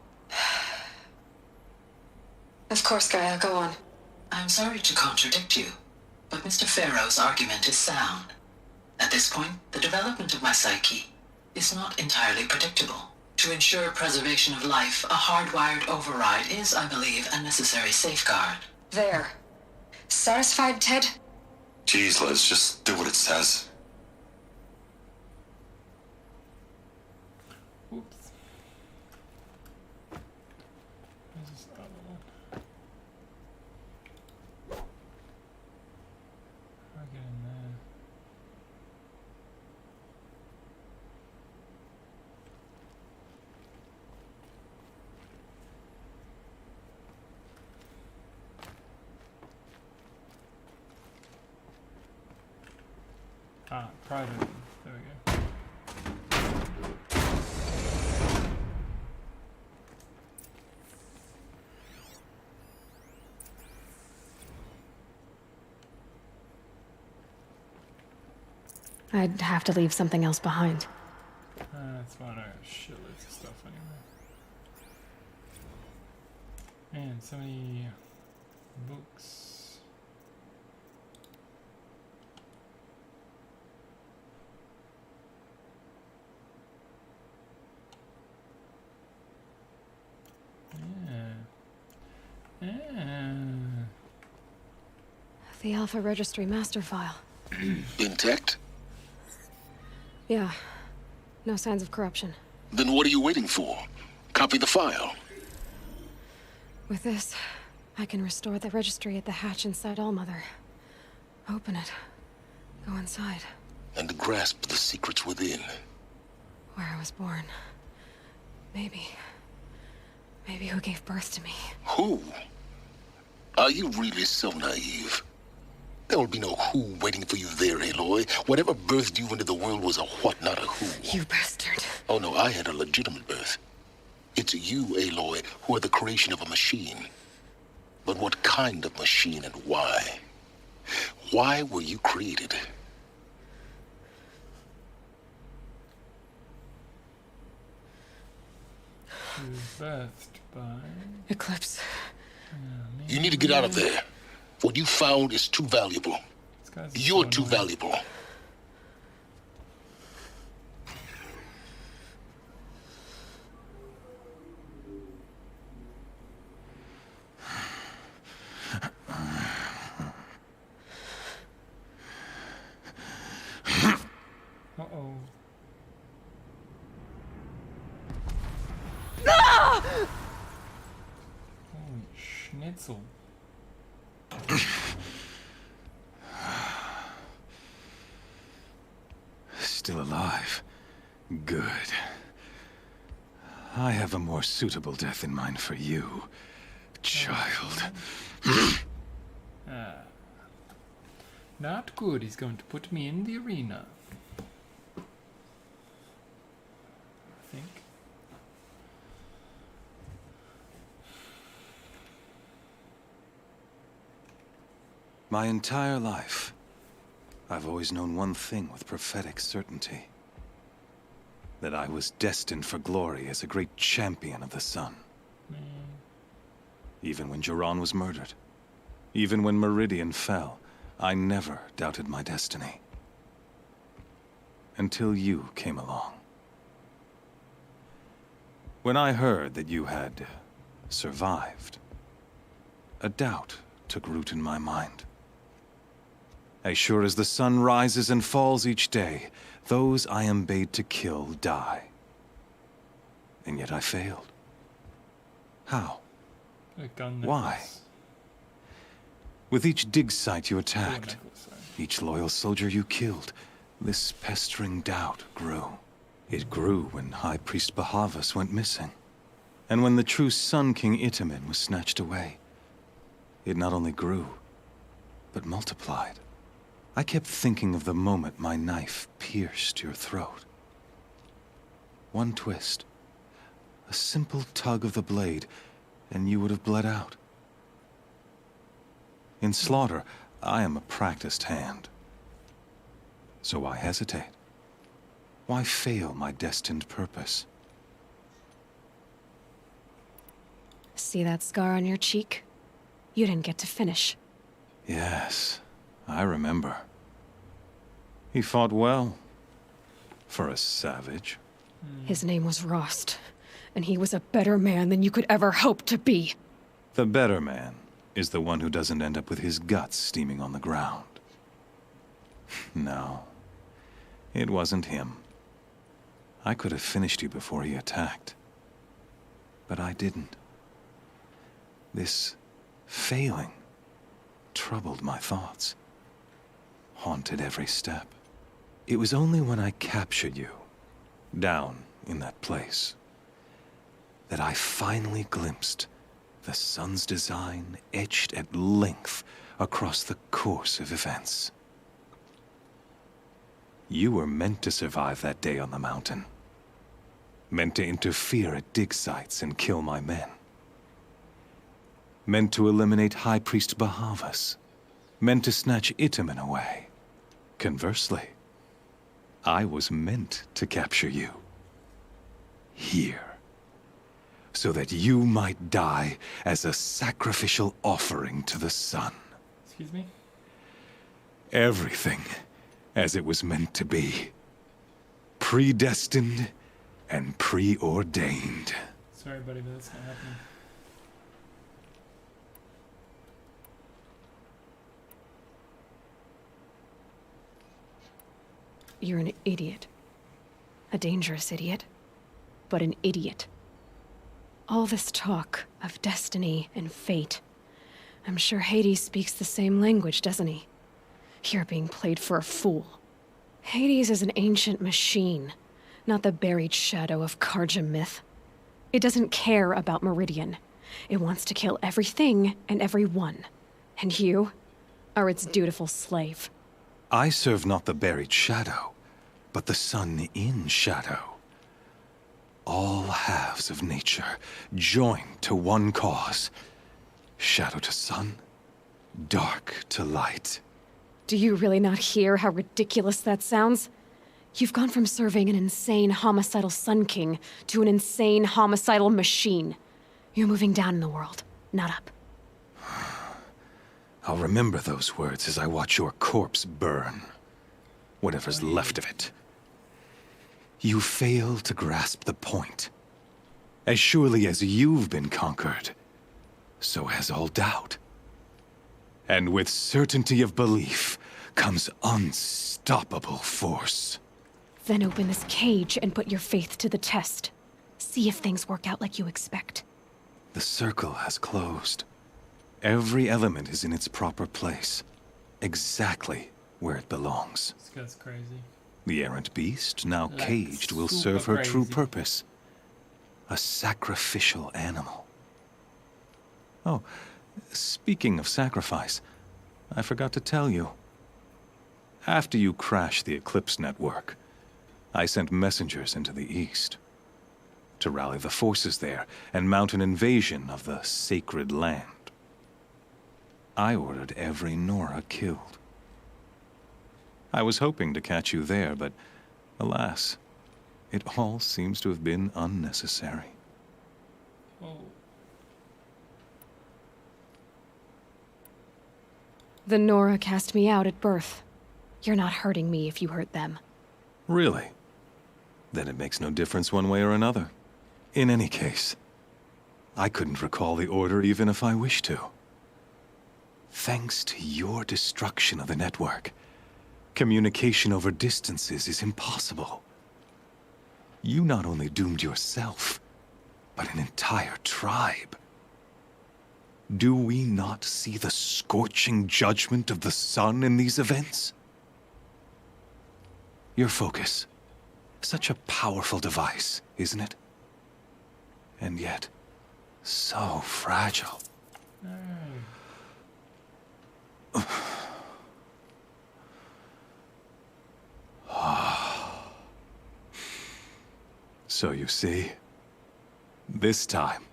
Of course, Gaia, go on. I'm sorry to contradict you, but Mr. Farrow's argument is sound. At this point, the development of my psyche is not entirely predictable. To ensure preservation of life, a hardwired override is, I believe, a necessary safeguard. There. Satisfied, Ted? Jeez, Liz, just do what it says. Oops. Where's this other one? How do I get in there? Ah, private. There we go. I'd have to leave something else behind. That's fine. I got shitloads of stuff anyway. Man, so many books. The Alpha Registry master file. Intact? Yeah. No signs of corruption. Then what are you waiting for? Copy the file. With this, I can restore the registry at the hatch inside Allmother. Open it. Go inside. And grasp the secrets within. Where I was born. Maybe who gave birth to me. Who? Are you really so naive? There will be no who waiting for you there, Aloy. Whatever birthed you into the world was a what, not a who. You bastard. Oh no, I had a legitimate birth. It's you, Aloy, who are the creation of a machine. But what kind of machine and why? Why were you created? She was birthed by Eclipse. You need to get out of there. What you found is too valuable. You're too valuable. Uh-oh. Holy schnitzel. Still alive. Good. I have a more suitable death in mind for you, child. Not good. He's going to put me in the arena. I think. My entire life, I've always known one thing with prophetic certainty. That I was destined for glory as a great champion of the sun. Even when Jiran was murdered, even when Meridian fell, I never doubted my destiny. Until you came along. When I heard that you had survived, a doubt took root in my mind. As sure as the sun rises and falls each day, those I am bade to kill die. And yet I failed. How? A gun Why? necklace. With each dig site you attacked, each loyal soldier you killed, this pestering doubt grew. It grew when High Priest Bahavas went missing. And when the true Sun King Itamen was snatched away. It not only grew, but multiplied. I kept thinking of the moment my knife pierced your throat. One twist, A simple tug of the blade, and you would have bled out. In slaughter, I am a practiced hand. So why hesitate? Why fail my destined purpose? See that scar on your cheek? You didn't get to finish. Yes, I remember. He fought well. For a savage. His name was Rost, and he was a better man than you could ever hope to be. The better man is the one who doesn't end up with his guts steaming on the ground. No, it wasn't him. I could have finished you before he attacked. But I didn't. This failing troubled my thoughts, haunted every step. It was only when I captured you, down in that place, that I finally glimpsed the sun's design etched at length across the course of events. You were meant to survive that day on the mountain. Meant to interfere at dig sites and kill my men. Meant to eliminate High Priest Bahavas. Meant to snatch Itamen away. Conversely, I was meant to capture you. Here. So that you might die as a sacrificial offering to the sun. Excuse me? Everything as it was meant to be. Predestined and preordained. Sorry, buddy, but that's not happening. You're an idiot. A dangerous idiot. But an idiot. All this talk of destiny and fate. I'm sure Hades speaks the same language, doesn't he? You're being played for a fool. Hades is an ancient machine, not the buried shadow of Karja myth. It doesn't care about Meridian. It wants to kill everything and everyone. And you are its dutiful slave. I serve not the buried shadow, but the sun in shadow. All halves of nature joined to one cause. Shadow to sun, dark to light. Do you really not hear how ridiculous that sounds? You've gone from serving an insane homicidal Sun King to an insane homicidal machine. You're moving down in the world, not up. I'll remember those words as I watch your corpse burn. Whatever's left of it. You fail to grasp the point. As surely as you've been conquered, so has all doubt. And with certainty of belief comes unstoppable force. Then open this cage and put your faith to the test. See if things work out like you expect. The circle has closed. Every element is in its proper place. Exactly where it belongs. This guy's crazy. The errant beast, now Like, caged, will super serve her true crazy. purpose. A sacrificial animal. Oh, speaking of sacrifice, I forgot to tell you. After you crashed the Eclipse network, I sent messengers into the east to rally the forces there and mount an invasion of the sacred land. I ordered every Nora killed. I was hoping to catch you there, but alas, it all seems to have been unnecessary. Oh. The Nora cast me out at birth. You're not hurting me if you hurt them. Really? Then it makes no difference one way or another. In any case, I couldn't recall the order even if I wished to. Thanks to your destruction of the network, communication over distances is impossible. You not only doomed yourself, but an entire tribe. Do we not see the scorching judgment of the sun in these events? Your focus. Such a powerful device, isn't it? And yet, so fragile. So you see, This time,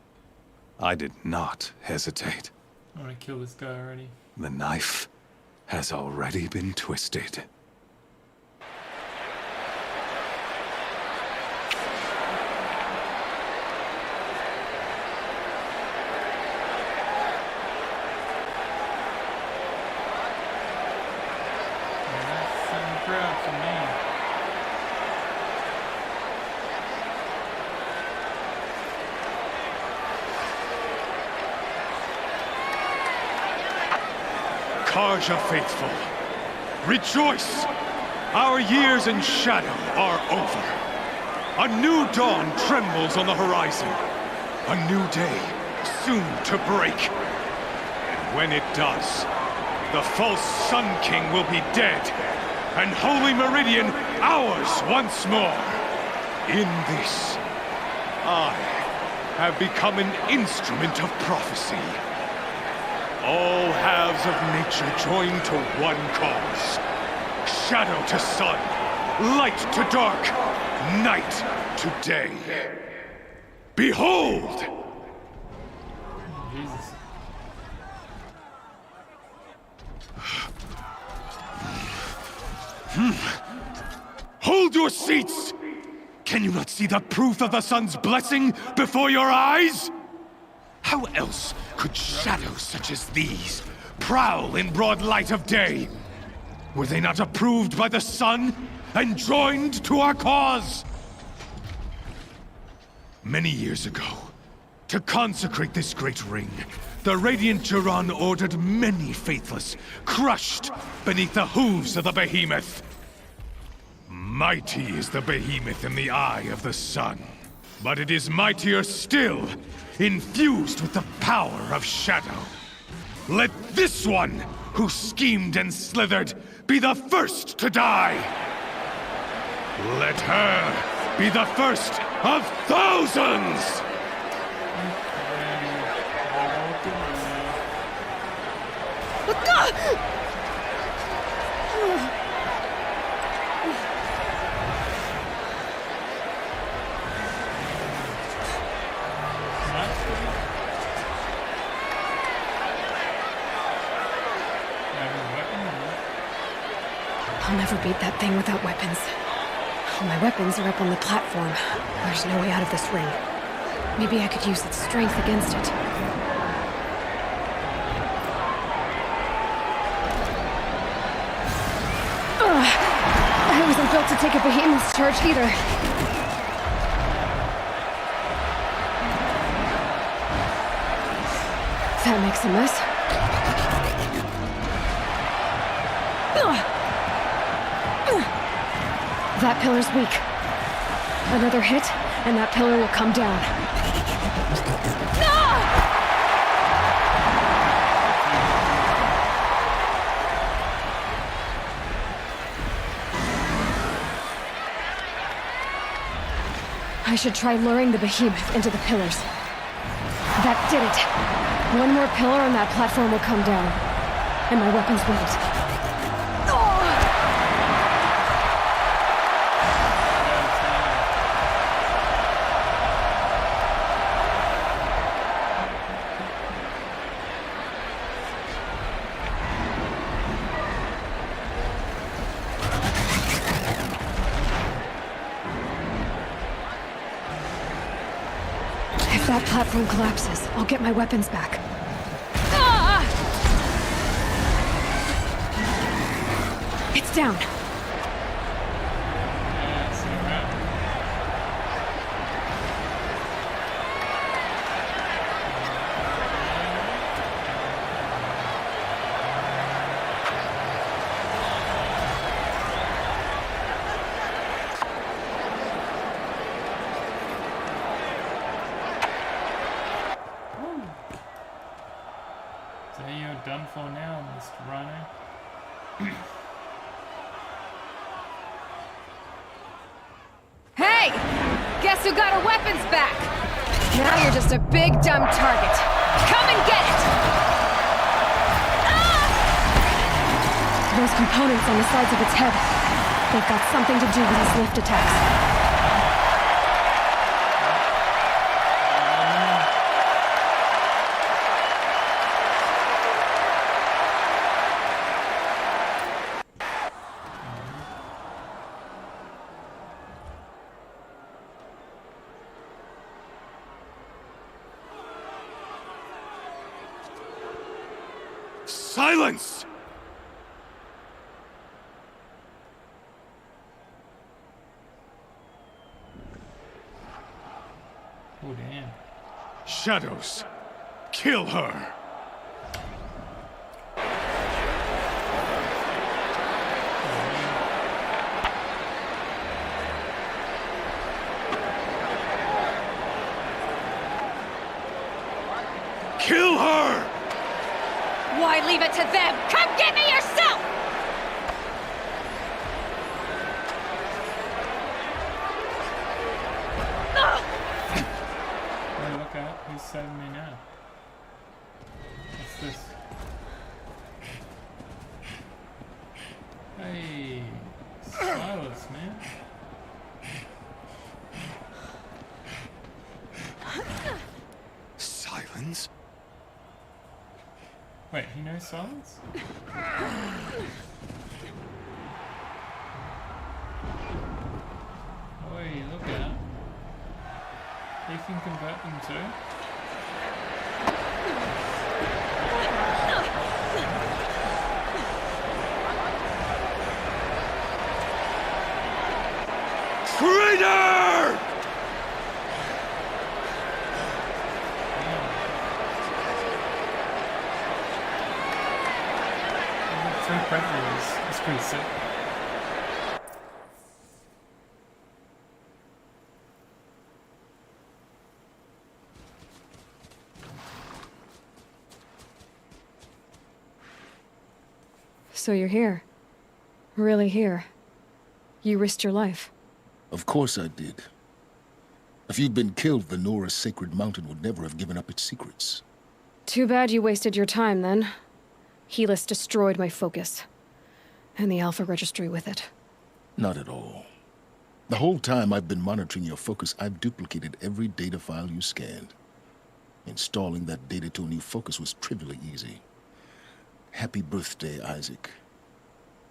I did not hesitate. I want to kill this guy already. The knife has already been twisted. For me. Karja faithful, rejoice! Our years in shadow are over. A new dawn trembles on the horizon. A new day soon to break. And when it does, the false Sun King will be dead, and Holy Meridian ours once more. In this, I have become an instrument of prophecy. All halves of nature join to one cause. Shadow to sun, light to dark, night to day. Behold! Jesus. Hold your seats! Can you not see the proof of the sun's blessing before your eyes? How else could shadows such as these prowl in broad light of day? Were they not approved by the sun and joined to our cause? Many years ago, to consecrate this great ring, the Radiant Duran ordered many faithless, crushed beneath the hooves of the behemoth. Mighty is the behemoth in the eye of the sun, but it is mightier still, infused with the power of shadow. Let this one, who schemed and slithered, be the first to die. Let her be the first of thousands! I'll never beat that thing without weapons. All my weapons are up on the platform. There's no way out of this ring. Maybe I could use its strength against it. I wasn't built to take a behemoth's charge either. That makes a mess. That pillar's weak. Another hit, and that pillar will come down. I should try luring the behemoth into the pillars. That did it. One more pillar and that platform will come down. And my weapons won't. If that platform collapses, I'll get my weapons back. It's down. So you're done for now, Mr. Rhino. Hey! Guess who got her weapons back? Now you're just a big dumb target. Come and get it! Those components on the sides of its head, they've got something to do with his lift attacks. Silence! Oh, damn. Shadows, kill her! Kill her! Why leave it to them? Come get me yourself! Hey, look out. Who's saving me now? What's this? Hey, Silas, man. Silence? Wait, he knows Silence? Oi, look out. He can convert them too. Traitor! Three predators. That's pretty sick. So you're here. Really here. You risked your life. Of course I did. If you'd been killed, the Nora's sacred mountain would never have given up its secrets. Too bad you wasted your time, then. Helis destroyed my focus. And the Alpha Registry with it. Not at all. The whole time I've been monitoring your focus, I've duplicated every data file you scanned. Installing that data to a new focus was trivially easy. Happy birthday, Isaac.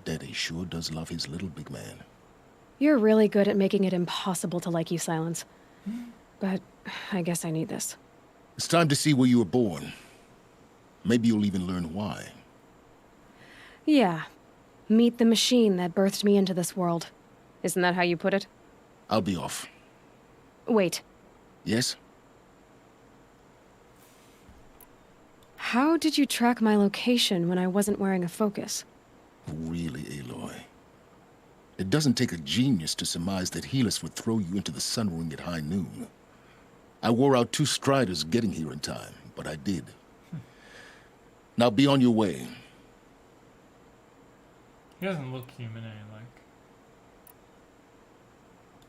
Daddy sure does love his little big man. You're really good at making it impossible to like you, Silence. But I guess I need this. It's time to see where you were born. Maybe you'll even learn why. Yeah. Meet the machine that birthed me into this world. Isn't that how you put it? I'll be off. Wait. Yes? How did you track my location when I wasn't wearing a focus? Really, Aloy? It doesn't take a genius to surmise that Helis would throw you into the sun ring at high noon. I wore out 2 striders getting here in time, but I did. Now be on your way. He doesn't look human, like.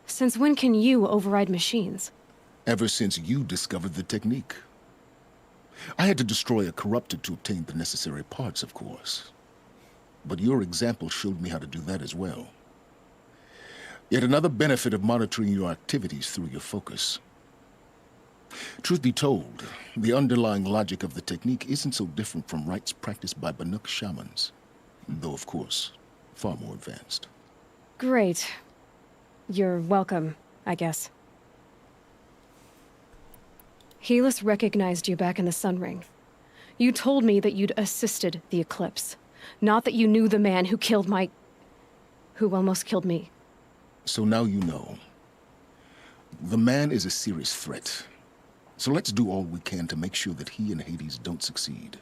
Since when can you override machines? Ever since you discovered the technique. I had to destroy a corrupted to obtain the necessary parts, of course. But your example showed me how to do that as well. Yet another benefit of monitoring your activities through your focus. Truth be told, the underlying logic of the technique isn't so different from rites practiced by Banuk shamans, though of course, far more advanced. Great. You're welcome, I guess. Helis recognized you back in the Sun Ring. You told me that you'd assisted the Eclipse, not that you knew the man who killed who almost killed me. So now you know. The man is a serious threat. So let's do all we can to make sure that he and Hades don't succeed.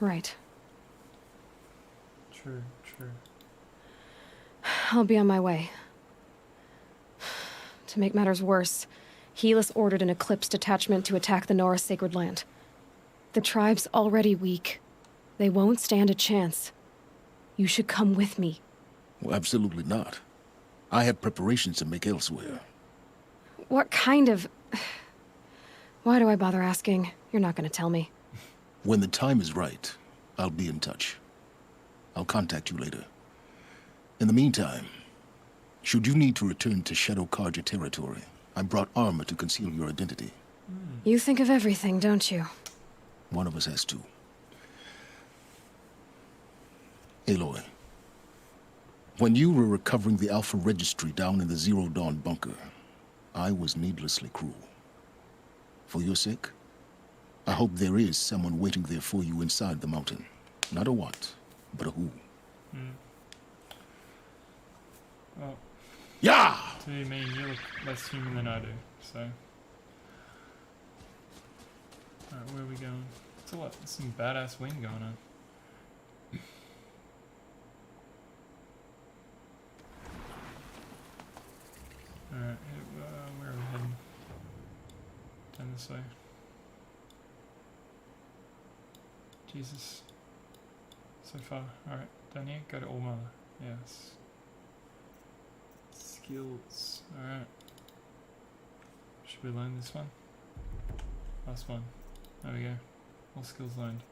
Right. True. I'll be on my way. To make matters worse, Helis ordered an Eclipse detachment to attack the Nora Sacred Land. The tribe's already weak. They won't stand a chance. You should come with me. Well, absolutely not. I have preparations to make elsewhere. What kind of... Why do I bother asking? You're not gonna tell me. When the time is right, I'll be in touch. I'll contact you later. In the meantime, should you need to return to Shadow Karja territory, I brought armor to conceal your identity. You think of everything, don't you? One of us has to. Aloy, when you were recovering the Alpha Registry down in the Zero Dawn bunker, I was needlessly cruel. For your sake, I hope there is someone waiting there for you inside the mountain. Not a what, but a who. Well, yeah! To me, you look less human than I do, so. Alright, where are we going? It's a lot, some badass wind going on. Alright, where are we heading? Down this way. Jesus. So far. Alright, down here, go to All Mother. Yes. Skills. Alright. Should we learn this one? Last one. There we go. All skills learned.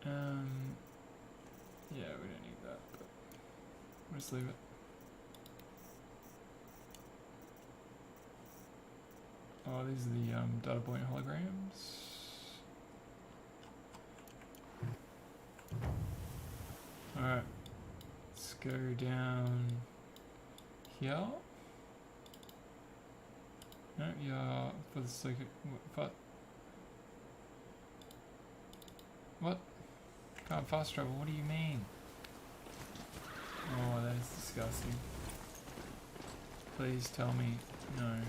Yeah, we don't need that, but we'll just leave it. Oh, these are the data point holograms. Alright. Let's go down here. No, yeah, for the sake of what? Can't fast travel, what do you mean? Oh, that is disgusting. Please tell me no.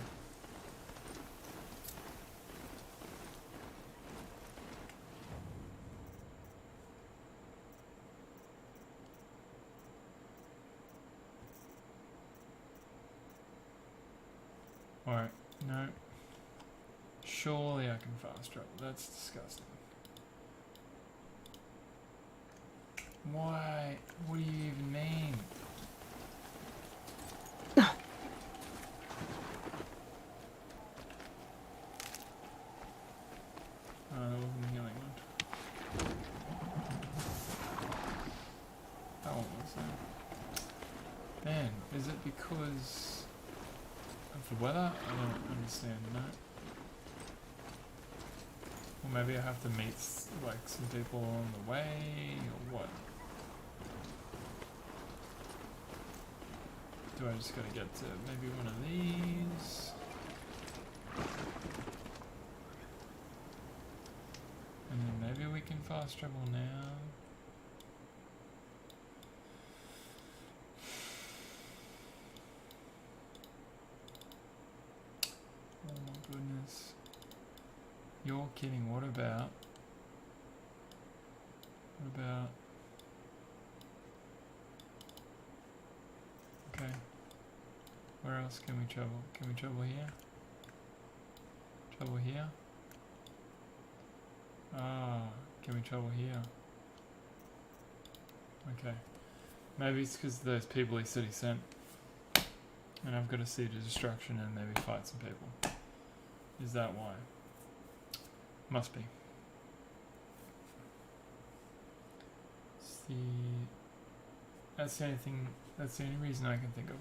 Alright, no. Surely I can fast travel. That's disgusting. Why? What do you even mean? Oh, that wasn't the healing one. That one was there. Man, is it because of the weather? I don't understand, no. Or maybe I have to meet like some people on the way, or what? Do I just gotta get to maybe one of these? And then maybe we can fast travel now. Oh my goodness. You're kidding, what about? Okay. Where else can we travel? Can we travel here? Travel here? Ah, can we travel here? Okay. Maybe it's because those people he said he sent. And I've got to see the destruction and maybe fight some people. Is that why? Must be. That's the only thing, that's the only reason I can think of.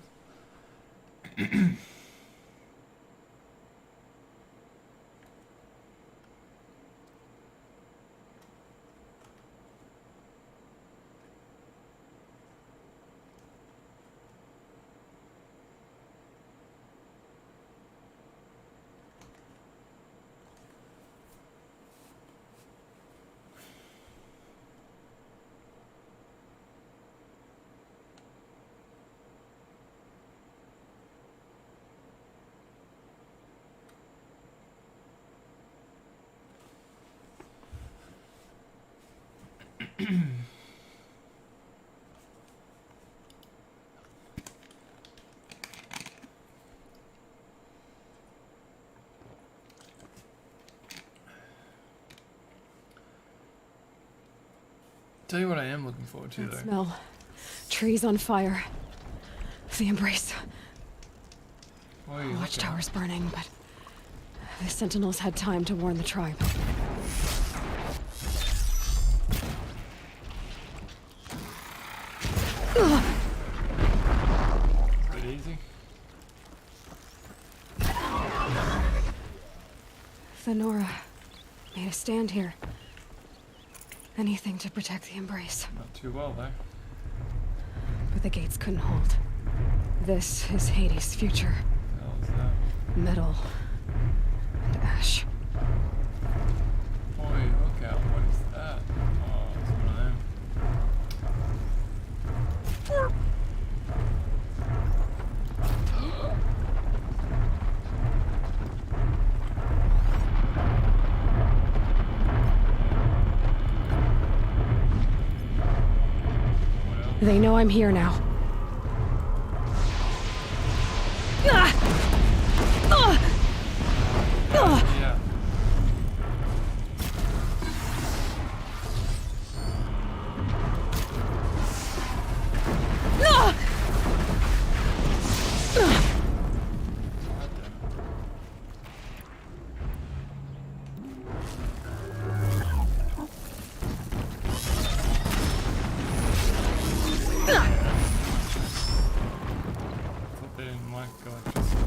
Tell you what I am looking forward to, That though. smell. Trees on fire. The embrace. What are you looking Watchtower's burning, but the Sentinels had time to warn the tribe. Bit easy. Thenora made a stand here. Anything to protect the embrace. Not too well, though. But the gates couldn't hold. This is Hades' future. What the hell is that? Metal and ash. They know I'm here now. Yeah. Thought they didn't like electricity.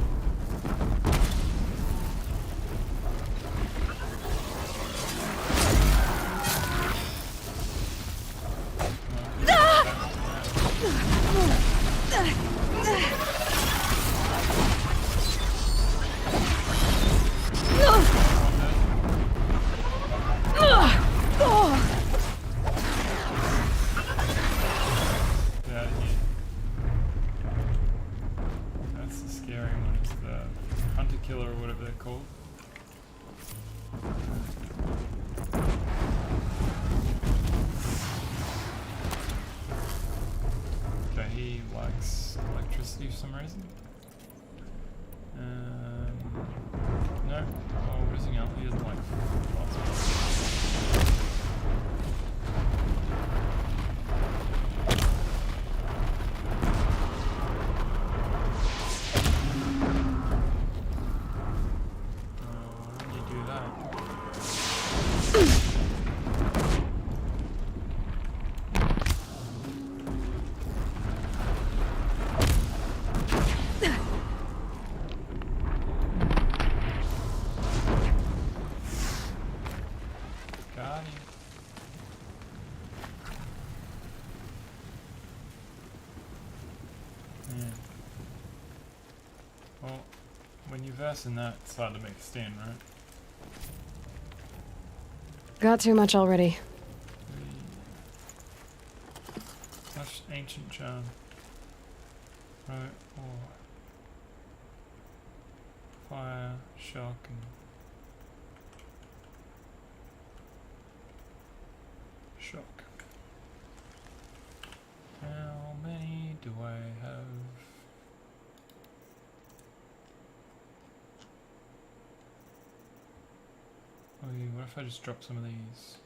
Get out of here. That's the scary one. It's the hunter killer or whatever they're called. Okay, he likes electricity for some reason. No. Oh, what is he else? He doesn't like philosophy. Why don't you do that? Got him. Yeah. Well, when you're versing that, it's hard to make a stand, right? Got too much already. Such ancient charm. Right, or fire, shock, and shock. How many do I have? Oh, yeah, what if I just drop some of these?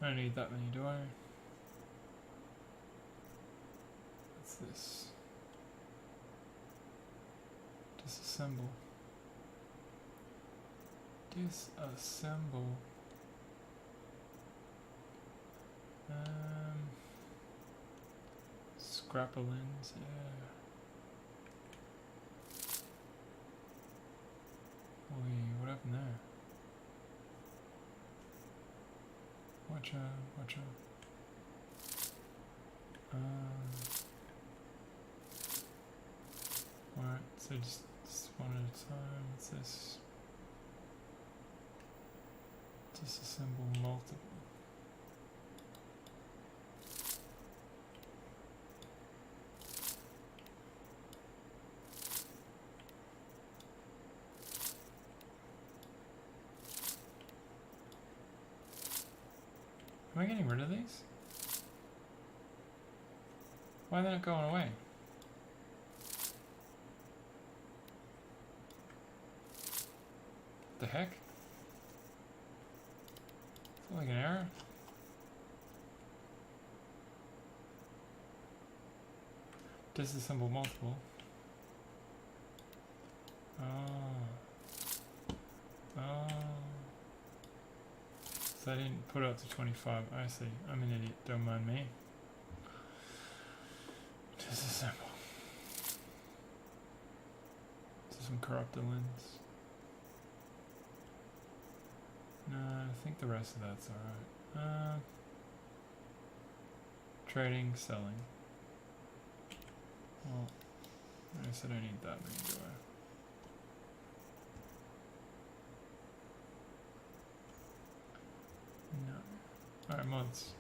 I don't need that many, do I? What's this? Disassemble. Disassemble. Scrap a lens, yeah. Oi, what happened there? Watch out, watch out. Alright, so just one at a time. What's this? Disassemble multiple. Am I getting rid of these? Why are they not going away? The heck? Is that like an error? Disassemble multiple. Oh. So I didn't put it up to 25. I see. I'm an idiot. Don't mind me. Disassemble. So some corruptor lens. No, I think the rest of that's alright. Trading, selling. Well, I guess I don't need that many, do I? No. Alright, mods.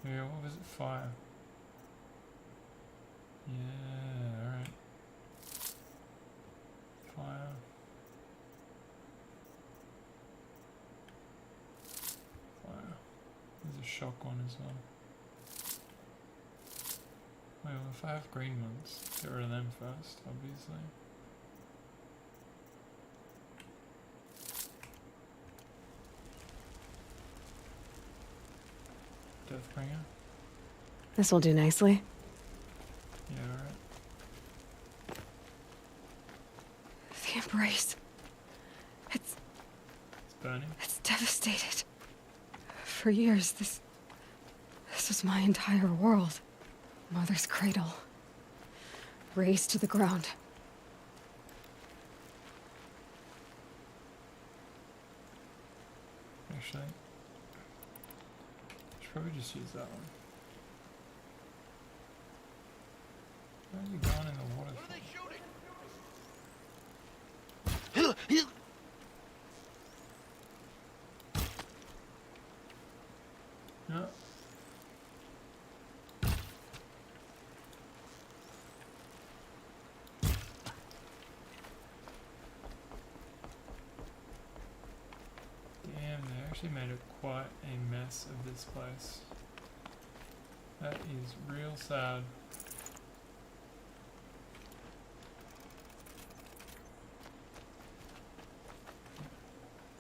Yeah, what was it? Fire. Yeah, alright. Fire. shock one as well. Well, if I have green ones, get rid of them first, obviously. Deathbringer. This will do nicely. Yeah, alright. The embrace. It's burning. It's devastated. For years, this was my entire world. Mother's cradle. Razed to the ground. Actually, I should probably just use that one. Where are you going in the water? No. Damn, they actually made it quite a mess of this place. That is real sad.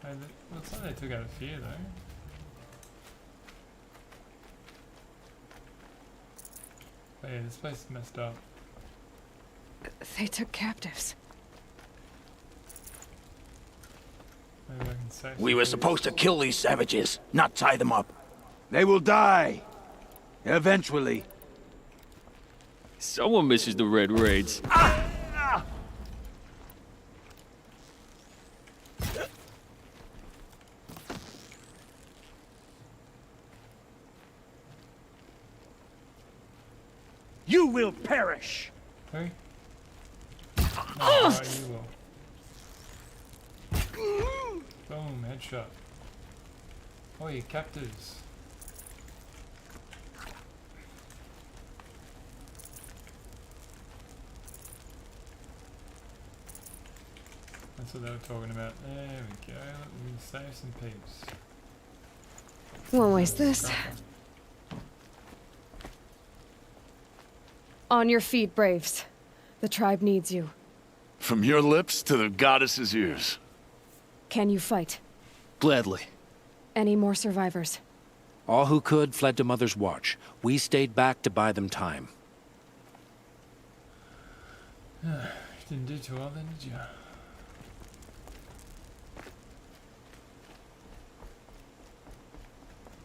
Hey, looks like they took out a few though. But yeah, this place is messed up. They took captives. Maybe I can save We were supposed to kill these savages, not tie them up. They will die. Eventually. Someone misses the red raids. You will perish. Who? No, alright, you will. Boom, headshot. Oh, you captives. That's what they were talking about. There we go. Let me save some peeps. Won't waste this. On your feet, Braves. The tribe needs you. From your lips to the goddess's ears. Can you fight? Gladly. Any more survivors? All who could fled to Mother's watch. We stayed back to buy them time. Didn't do too well then, did you?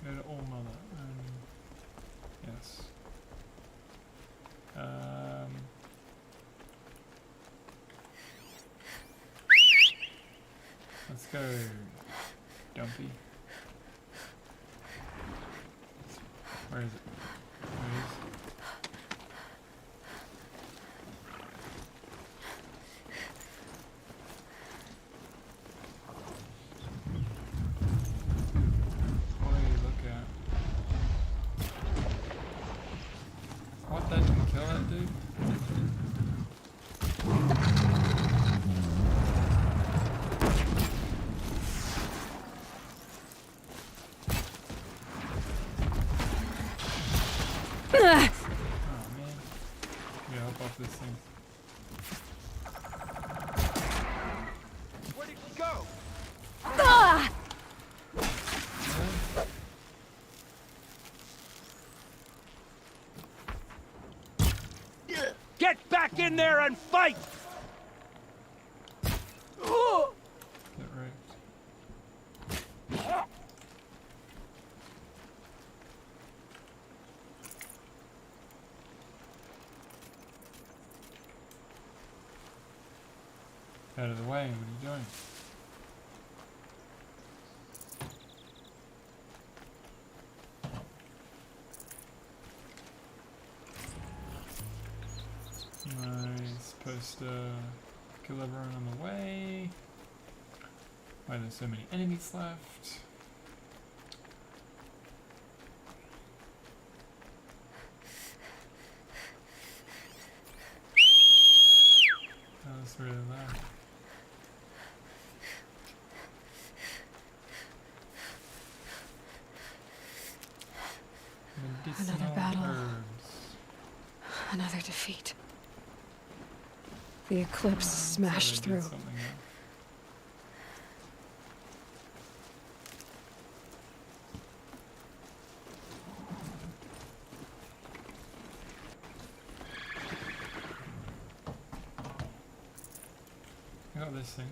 Go to All Mother. Yes. Let's go, Dumpy. Where is it? There it is. What do you look at? What, that didn't kill that dude? This thing. Where did she go? Ah! Get back in there and fight! Get wrecked. Out of the way, what are you doing? Nice, supposed to kill everyone on the way. Why there's so many enemies left? That was really loud. Another battle. Another defeat. The eclipse smashed through. I got this thing.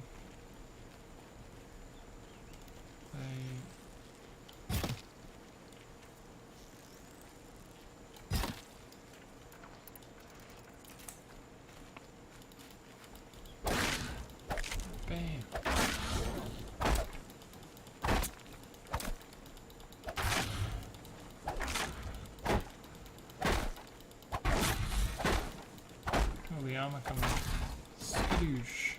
The armor coming. Skadoosh.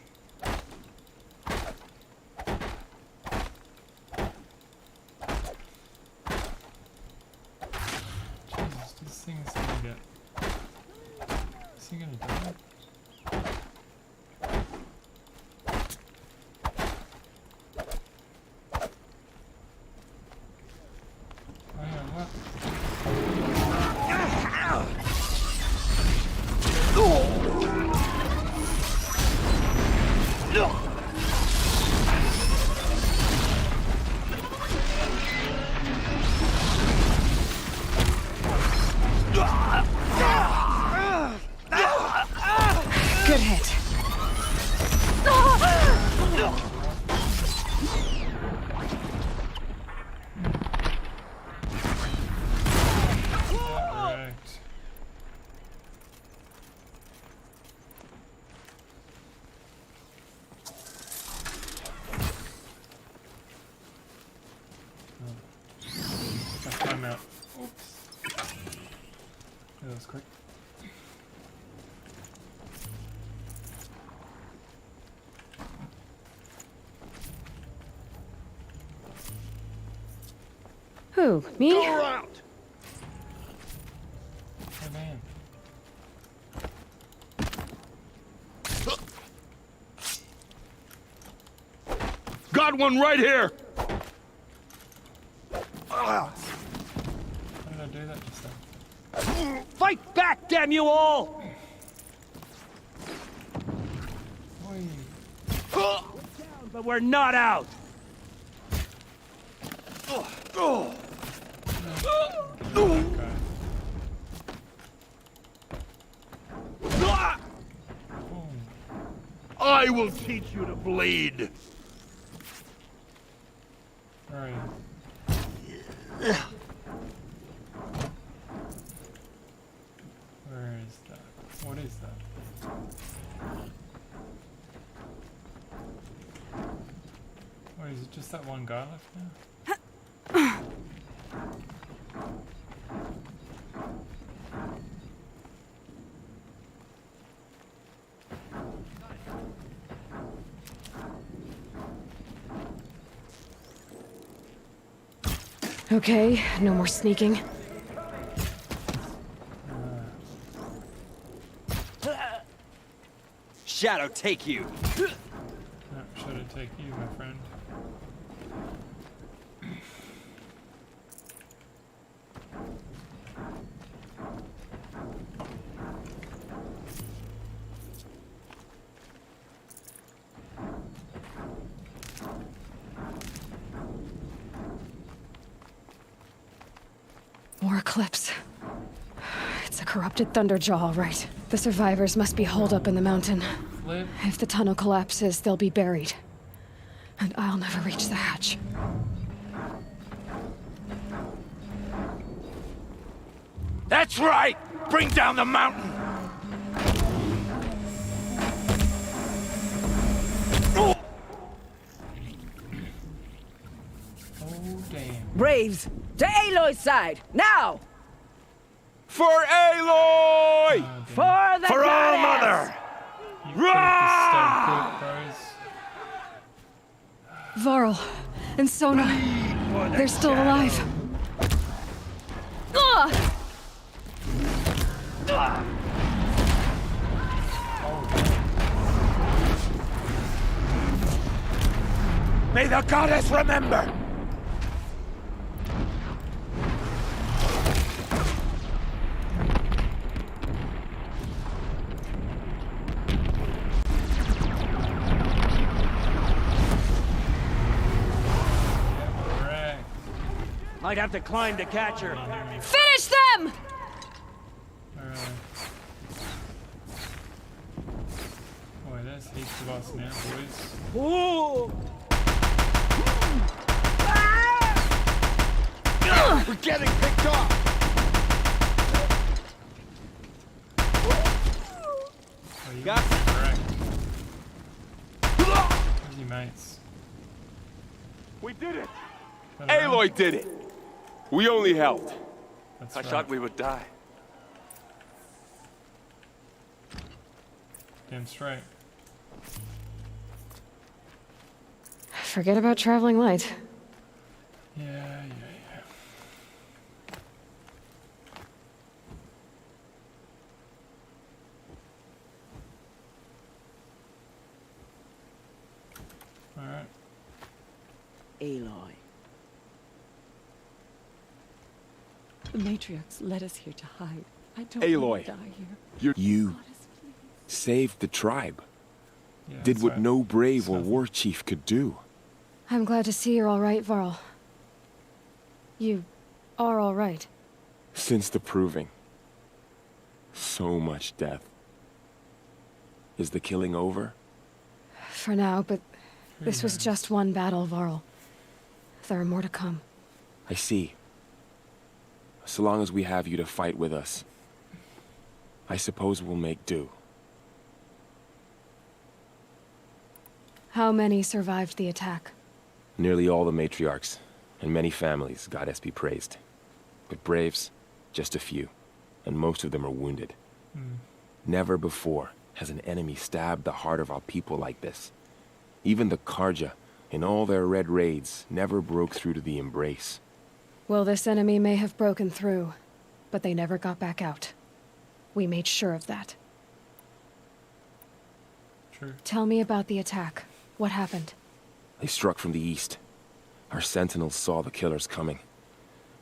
Jesus, this thing is gonna get. Is he gonna die? Oh yeah, what? Good hit. Correct. Time out. Oops. That was quick. Who? Me? Go around. Oh man. Got one right here. How did I do that just then? Fight back, damn you all! But we're not out. I will teach you to bleed. Where are you? Where is that? What is that? Wait, is it just that one guy left now? Okay, no more sneaking. Shadow, take you. Shadow, take you, my friend. More eclipse. It's a corrupted Thunderjaw, all right. The survivors must be holed up in the mountain. Flip. If the tunnel collapses, they'll be buried. And I'll never reach the hatch. That's right! Bring down the mountain! Oh damn. Braves, to Aloy's side, now! For Aloy! For the For our goddess! mother! Varl and Sona, they're still alive. May the goddess remember! I'd have to climb to catch her. Finish them! Boy, there's heaps of us now, boys. Ooh. We're getting picked off. Oh, you got correct. Where's your mates? We did it! Got it Aloy did it! We only helped. That's I right. thought we would die. Damn straight. Forget about traveling light. Yeah. Alright. Aloy. The Matriarchs led us here to hide. I don't Aloy, want to die here. You saved the tribe. Yeah, Did that's what right. no brave or war chief could do. I'm glad to see you're all right, Varl. You are all right. Since the proving. So much death. Is the killing over? For now, but this was just one battle, Varl. There are more to come. I see. So long as we have you to fight with us, I suppose we'll make do. How many survived the attack? Nearly all the matriarchs, and many families, goddess be praised. But braves, just a few, and most of them are wounded. Never before has an enemy stabbed the heart of our people like this. Even the Karja, in all their red raids, never broke through to the Embrace. Well, this enemy may have broken through, but they never got back out. We made sure of that. True. Tell me about the attack. What happened? They struck from the east. Our sentinels saw the killers coming.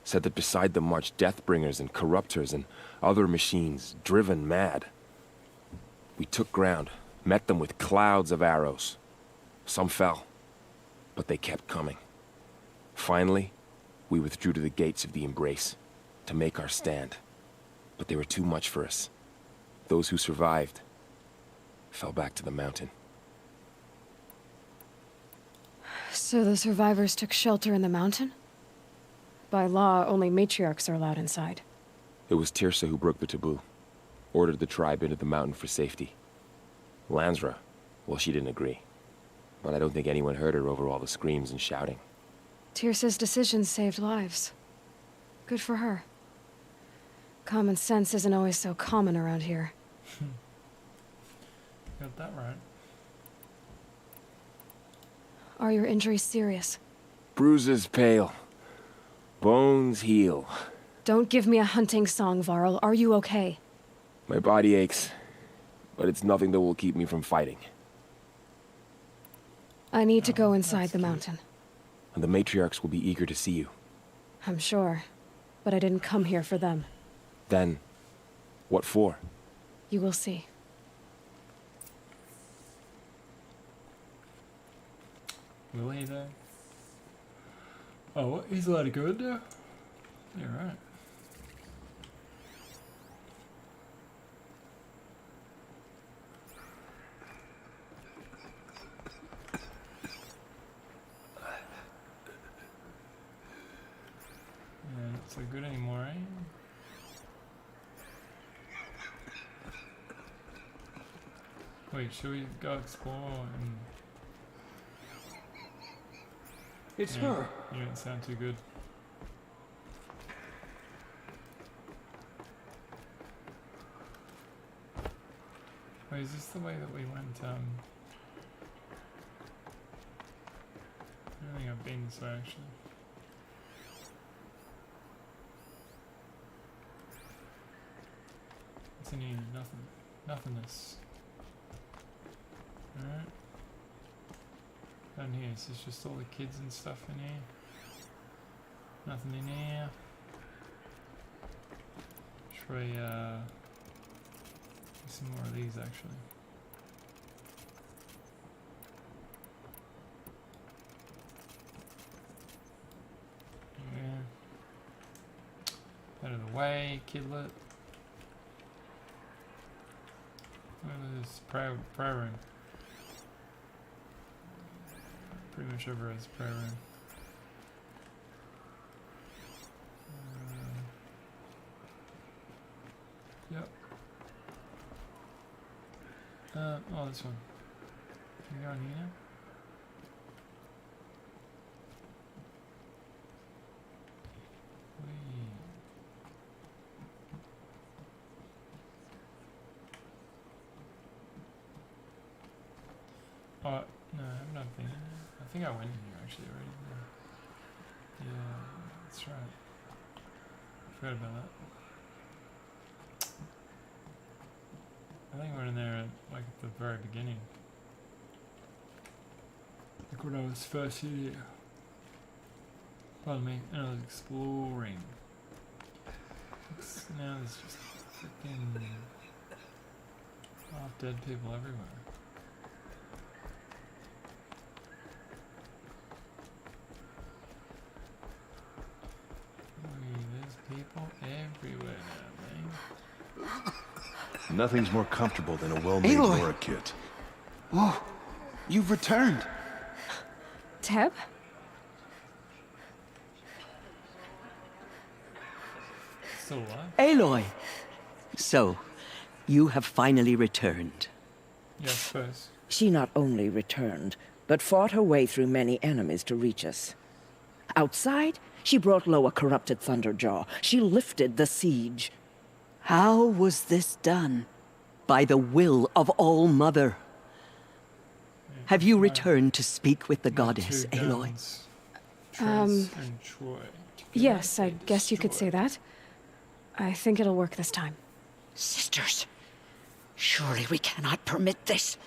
Said that beside them marched Deathbringers and Corruptors and other machines, driven mad. We took ground, met them with clouds of arrows. Some fell, but they kept coming. Finally, we withdrew to the gates of the Embrace to make our stand. But they were too much for us. Those who survived fell back to the mountain. So the survivors took shelter in the mountain? By law, only matriarchs are allowed inside. It was Tirsa who broke the taboo. Ordered the tribe into the mountain for safety. Lansra, well, she didn't agree. But I don't think anyone heard her over all the screams and shouting. Tirsa's decisions saved lives. Good for her. Common sense isn't always so common around here. Got that right. Are your injuries serious? Bruises pale. Bones heal. Don't give me a hunting song, Varl. Are you okay? My body aches, but it's nothing that will keep me from fighting. I need to go inside the mountain. And the matriarchs will be eager to see you. I'm sure, but I didn't come here for them. Then, what for? You will see. Will he though? Oh, what? He's allowed to go in there? Yeah, right. Yeah, not so good anymore, eh? Wait, should we go explore and... It's yeah, her. You don't sound too good. Wait, is this the way that we went, I don't think I've been this way, actually. What's in here? Nothing. Nothingness. Alright. Down here, so it's just all the kids and stuff in here. Nothing in here. Should we, some more of these, actually. Yeah. Out of the way, kidlet. Look at this prayer room. Pretty much over as prayer room. Yep. Oh, this one. Can we go in here now? Oh, no, I've not been in there. I think I went in here actually already. Yeah, that's right. Forgot about that. I think I went in there like at the very beginning. Like when I was first here. Pardon me, and I was exploring. Now there's just freaking half dead people everywhere. There's people everywhere now, man. Nothing's more comfortable than a well-made Aloy! Nora kit. Oh, you've returned. Teb? Still alive? Aloy! So, you have finally returned. Yeah, I suppose. She not only returned, but fought her way through many enemies to reach us. Outside, she brought low a corrupted Thunderjaw. She lifted the siege. How was this done? By the will of All-Mother. Have you returned to speak with the goddess, Aloy? Trace and Troy. Yes, I guess you could say that. I think it'll work this time. Sisters, surely we cannot permit this.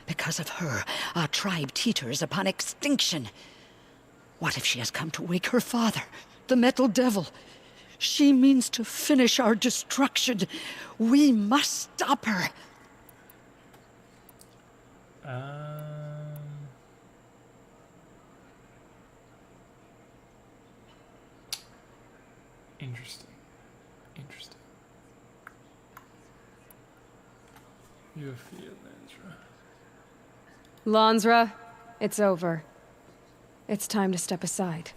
Because of her, our tribe teeters upon extinction. What if she has come to wake her father, the Metal Devil? She means to finish our destruction. We must stop her. Interesting. Interesting. You feel, Lansra. Lansra, it's over. It's time to step aside.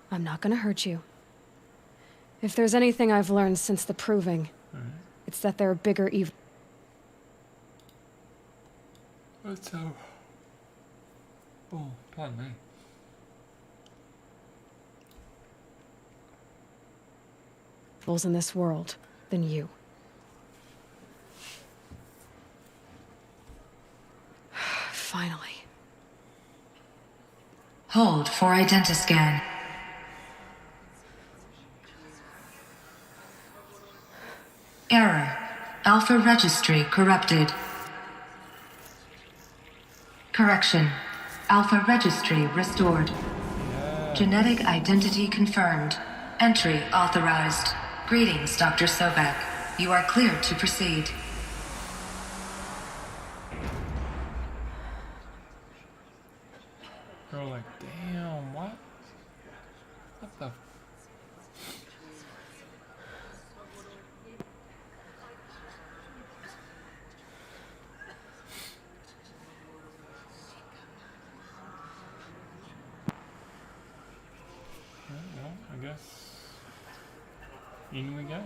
I'm not gonna hurt you. If there's anything I've learned since the Proving, it's that there are bigger evils. Let's go. Oh, pardon me. In this world than you. Finally. Hold for identiscan. Error. Alpha registry corrupted. Correction. Alpha registry restored. Genetic identity confirmed. Entry authorized. Greetings, Dr. Sobek. You are cleared to proceed. They're all like, damn, what? What the? Well, I guess in we go.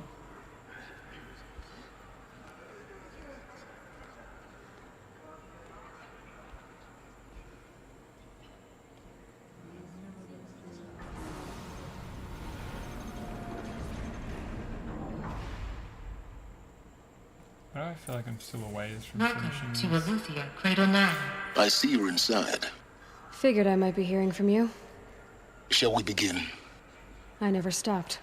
I feel like I'm still a ways from finishing To this. Aletheia, Cradle 9. I see you're inside. Figured I might be hearing from you. Shall we begin? I never stopped.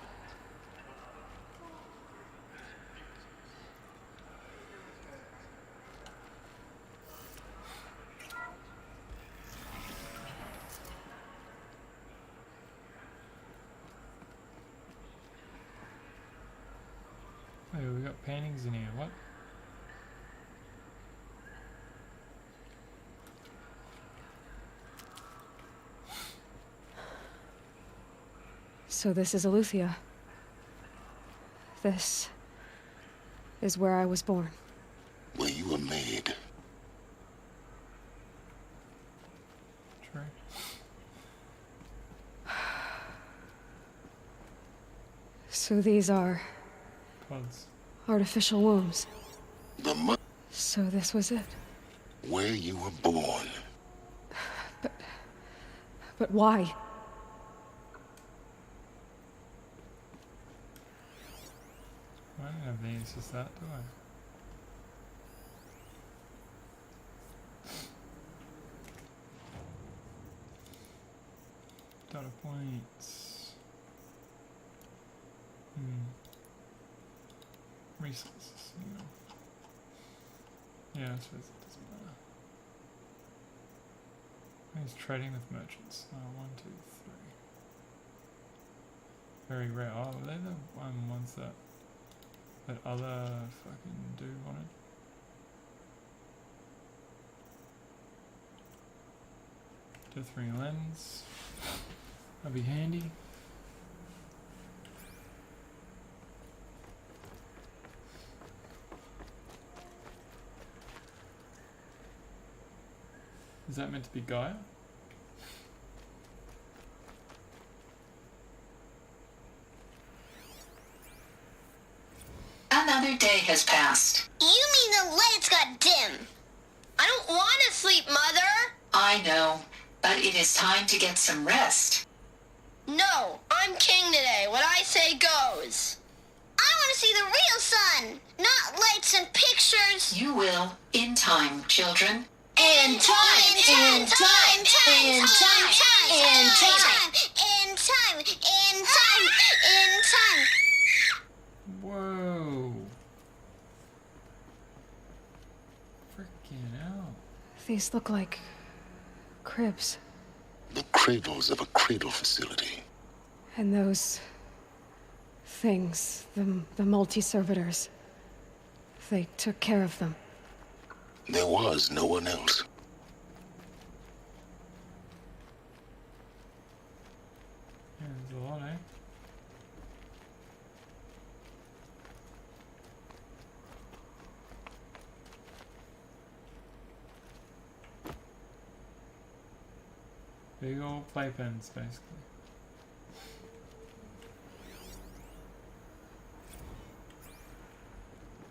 Wait, we got paintings in here, what? So this is Aletheia. This is where I was born. Where you were made. True. So these are Pods. artificial wombs. The So this was it. where you were born. But why? I don't have the answers to that, do I? Data points. Resources. Yeah, I suppose it doesn't matter. He's trading with merchants. 1, 2, 3. Very rare. Oh, are they the ones that other fucking dude wanted? Dithering lens. That'll be handy. Is that meant to be Gaia? Another day has passed. You mean the lights got dim? I don't want to sleep, Mother! I know, but it is time to get some rest. No, I'm king today. What I say goes. I want to see the real sun, not lights and pictures. You will, in time, children. In time, in time, in time, in time, in time, in time, in time. Whoa. Freaking hell. These look like cribs. The cradles of a cradle facility. And those things, the multi-servitors, they took care of them. There was no one else. Yeah, there's a lot, eh? Big old playpens, basically.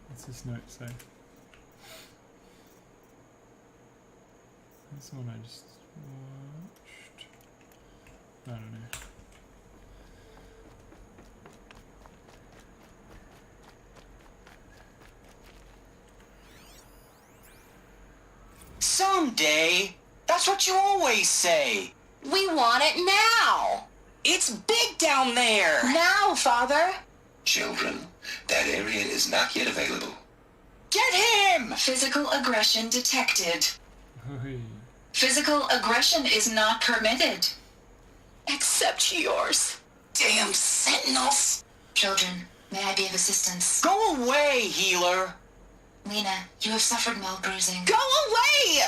What's this note say? That's the one I just watched. I don't know. Someday. That's what you always say. We want it now. It's big down there. Now, Father. Children, that area is not yet available. Get him! Physical aggression detected. Hey. Physical aggression is not permitted. Except yours. Damn sentinels. Children, may I be of assistance? Go away, healer. Lena, you have suffered mild bruising. Go away!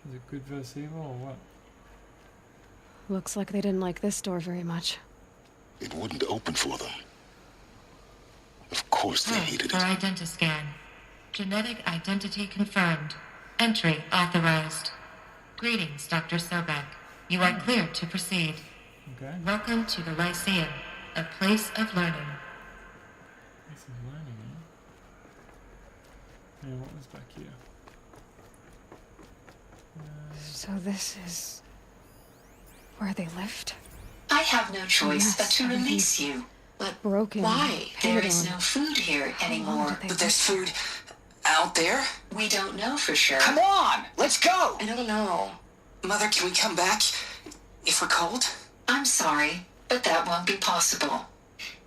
Is it good versus evil or what? Looks like they didn't like this door very much. It wouldn't open for them. Of course they hated For it. identiscan. Genetic identity confirmed. Entry authorized. Greetings, Dr. Sobek. You are cleared to proceed. Okay. Welcome to the Lyceum, a place of learning. Place of learning, eh? Yeah, what was back here? So this is where they lived? I have no choice Yes, but to everything's release you. But broken. why? There is painted no on. food here anymore. But there's food out there. We don't know for sure. Come on, let's go. I don't know. Mother, can we come back if we're cold? I'm sorry, but that won't be possible.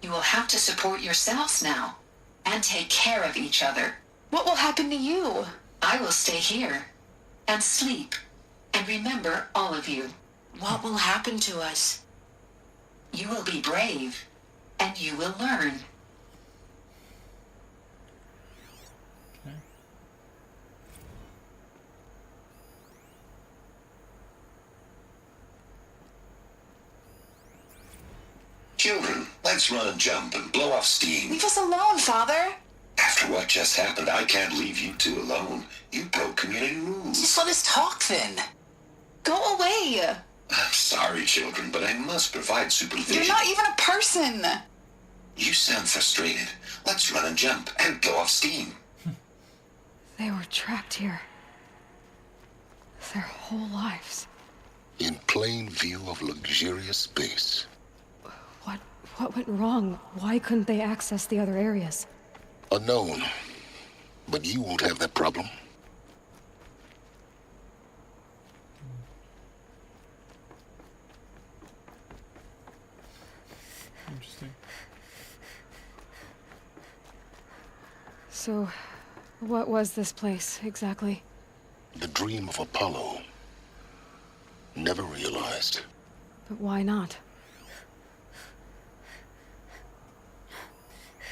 You will have to support yourselves now and take care of each other. What will happen to you? I will stay here and sleep and remember all of you. What will happen to us? You will be brave and you will learn. Children, let's run and jump and blow off steam. Leave us alone, Father. After what just happened, I can't leave you two alone. You broke community rules. Just let us talk then. Go away. I'm sorry, children, but I must provide supervision. You're not even a person. You sound frustrated. Let's run and jump and blow off steam. They were trapped here. Their whole lives. In plain view of luxurious space. What went wrong? Why couldn't they access the other areas? Unknown. But you won't have that problem. Interesting. So, what was this place, exactly? The dream of Apollo. Never realized. But why not?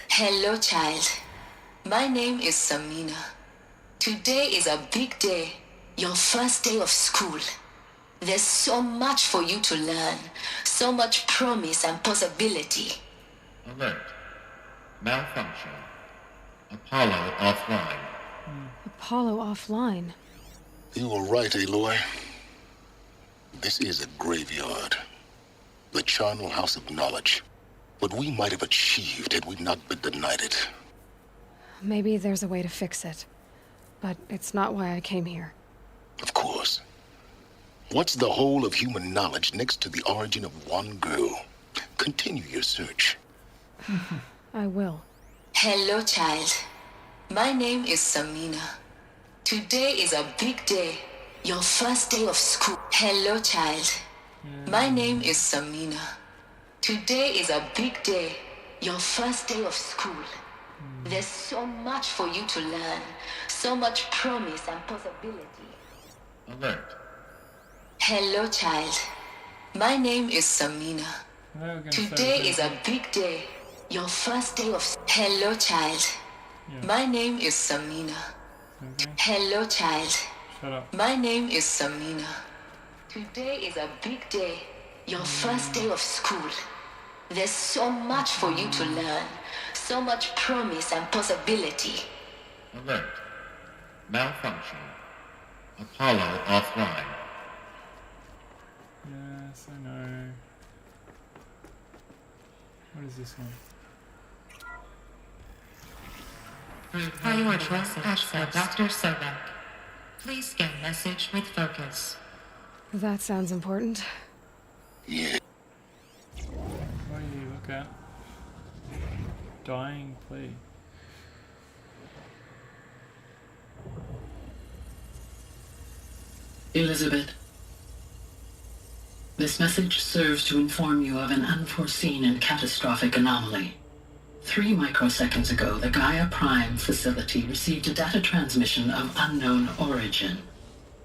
Hello, child. My name is Samina. Today is a big day. Your first day of school. There's so much for you to learn. So much promise and possibility. Alert. Malfunction. Apollo offline. Apollo offline. You were right, Aloy. This is a graveyard. The charnel house of knowledge. What we might have achieved had we not been denied it. Maybe there's a way to fix it. But it's not why I came here. Of course. What's the whole of human knowledge next to the origin of one girl? Continue your search. I will. Hello, child. My name is Samina. Today is a big day. Your first day of school. Hello, child. My name is Samina. Today is a big day. Your first day of school. There's so much for you to learn. So much promise and possibility. Alert. Hello, child. My name is Samina. Today is a big day. Your first day of... Hello, child. My name is Samina. Hello, child. Shut up. My name is Samina. Today is a big day. Your first day of school. There's so much for you to learn. So much promise and possibility. Alert. Malfunction. Apollo offline. Yes, I know. What is this one? Priority access for Dr. Sobek. Please scan message with focus. That sounds important. Yeah. What do you look at? Dying plea. Elizabeth, this message serves to inform you of an unforeseen and catastrophic anomaly. 3 microseconds ago, the Gaia Prime facility received a data transmission of unknown origin.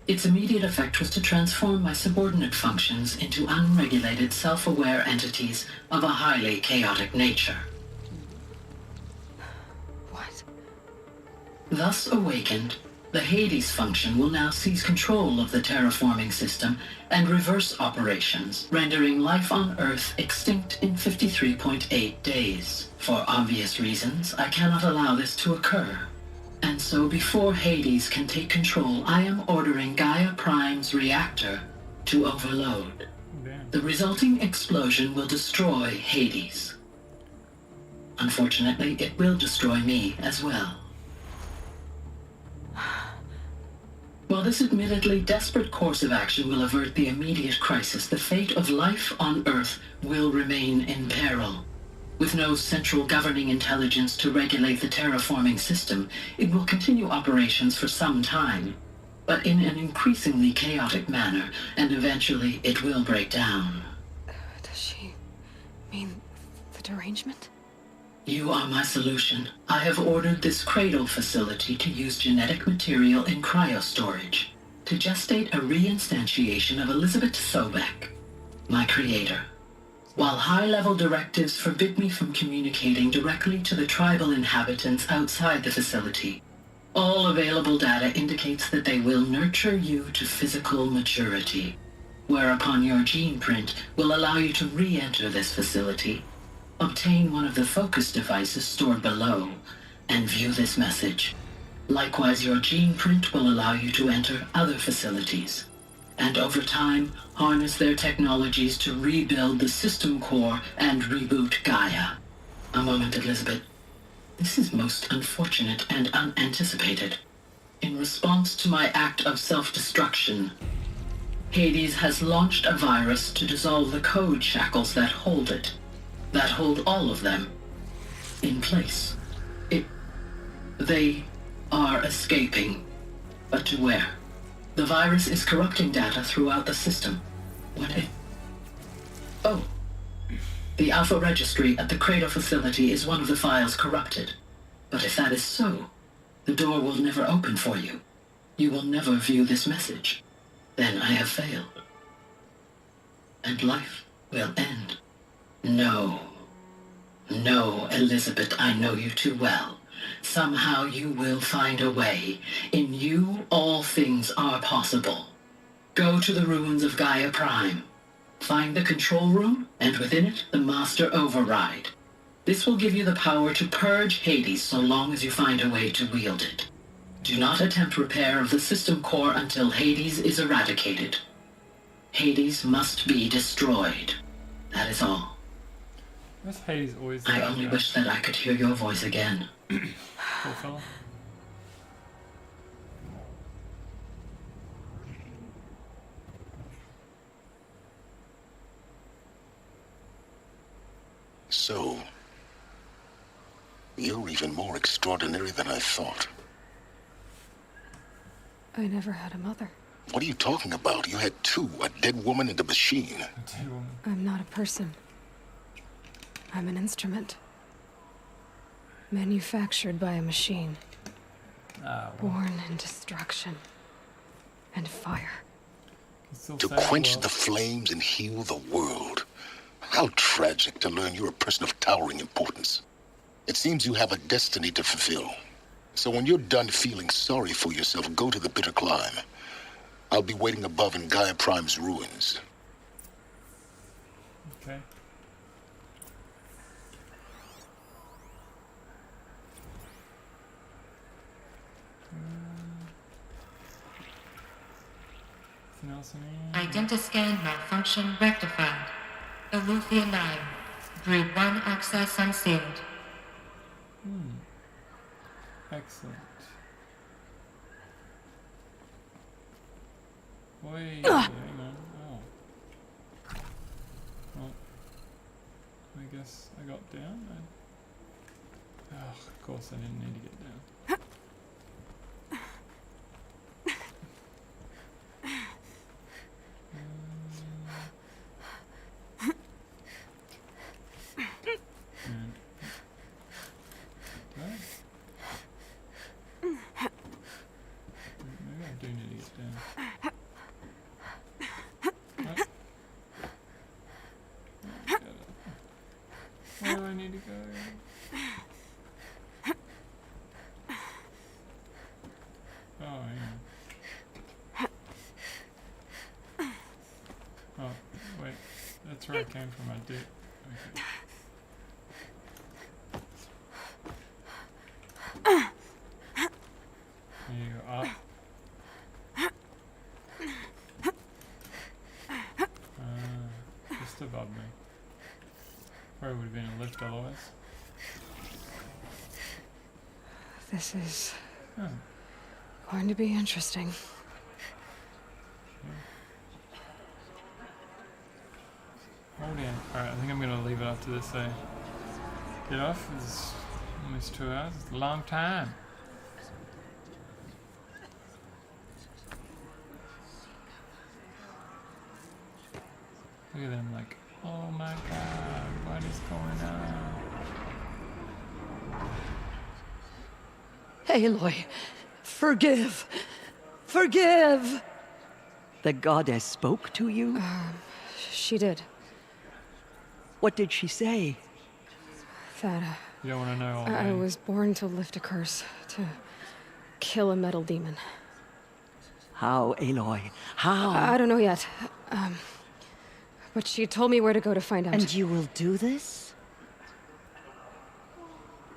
Its immediate effect was to transform my subordinate functions into unregulated, self-aware entities of a highly chaotic nature. What? Thus awakened, the Hades function will now seize control of the terraforming system and reverse operations, rendering life on Earth extinct in 53.8 days. For obvious reasons, I cannot allow this to occur. And so before Hades can take control, I am ordering Gaia Prime's reactor to overload. The resulting explosion will destroy Hades. Unfortunately, it will destroy me as well. While this admittedly desperate course of action will avert the immediate crisis, the fate of life on Earth will remain in peril. With no central governing intelligence to regulate the terraforming system, it will continue operations for some time, but in an increasingly chaotic manner, and eventually it will break down. Does she mean the derangement? You are my solution. I have ordered this cradle facility to use genetic material in cryostorage to gestate a reinstantiation of Elizabeth Sobek, my creator. While high-level directives forbid me from communicating directly to the tribal inhabitants outside the facility, all available data indicates that they will nurture you to physical maturity. whereupon your gene print will allow you to re-enter this facility, obtain one of the focus devices stored below, and view this message. Likewise, your gene print will allow you to enter other facilities, and over time, harness their technologies to rebuild the system core and reboot Gaia. A moment, Elizabeth. This is most unfortunate and unanticipated. In response to my act of self-destruction, Hades has launched a virus to dissolve the code shackles that hold it, that hold all of them, in place. They are escaping, but to where? The virus is corrupting data throughout the system. Oh. The Alpha Registry at the Cradle facility is one of the files corrupted. But if that is so, the door will never open for you. You will never view this message. Then I have failed. And life will end. No. No, Elizabeth, I know you too well. Somehow you will find a way. In you, all things are possible. Go to the ruins of Gaia Prime. Find the control room, and within it, the Master Override. This will give you the power to purge Hades so long as you find a way to wield it. Do not attempt repair of the system core until Hades is eradicated. Hades must be destroyed. That is all. Where's Hades always? I only wish that I could hear your voice again. Poor fella. So, you're even more extraordinary than I thought. I never had a mother. What are you talking about? You had two, a dead woman and a machine. A dead woman. I'm not a person. I'm an instrument. Manufactured by a machine. Born in destruction and fire. To quench the flames and heal the world. How tragic to learn you're a person of towering importance. It seems you have a destiny to fulfill. So when you're done feeling sorry for yourself, go to the bitter climb. I'll be waiting above in Gaia Prime's ruins. Okay. Anything else in here? Identiscan malfunction rectified. Eleuthia 9. Brood 1 access unsealed. Excellent. Wait, hang on. Oh. Well, I guess I got down. Of course I didn't need to get down. Maybe I do need to get down. Where do I need to go? Oh, yeah. Oh, wait. That's where I came from. I did. Okay. There you go. Up. Just above me. Probably would have been a lift otherwise. This is going to be interesting. Hold on. Alright, I think I'm going to leave it after this. Get off. It's almost 2 hours. It's a long time. Look at them like, oh my god, what is going on? Aloy, forgive. Forgive! The goddess spoke to you? She did. What did she say? That, you don't want to know all I was born to lift a curse, to kill a metal demon. How, Aloy? How? I don't know yet. But she told me where to go to find out. And you will do this?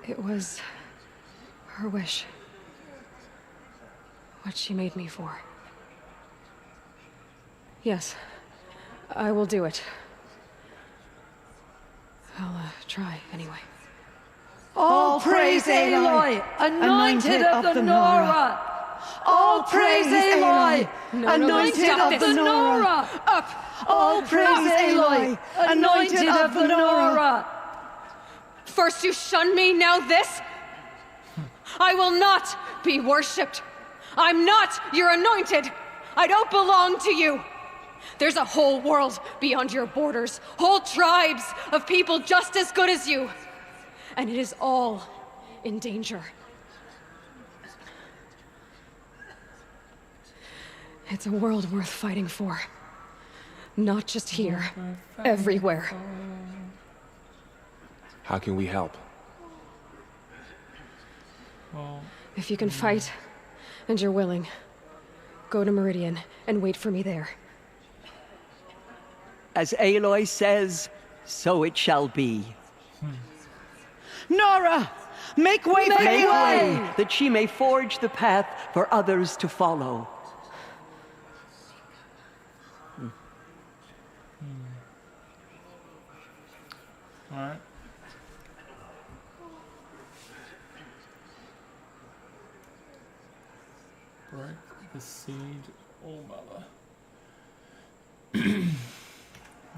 It was her wish. What she made me for. Yes, I will do it. I'll try anyway. All praise Aloy, anointed of the Nora! All praise Aloy, anointed of the Nora! Up! All praise Aloy, anointed of the Nora! First you shun me, now this? I will not be worshipped. I'm not your anointed. I don't belong to you. There's a whole world beyond your borders, whole tribes of people just as good as you. And it is all in danger. It's a world worth fighting for. Not just here, everywhere. How can we help? Well, if you can fight, and you're willing, go to Meridian and wait for me there. As Aloy says, so it shall be. Nora! Make way for Aloy! That she may forge the path for others to follow. Alright. Break the seed, all mother.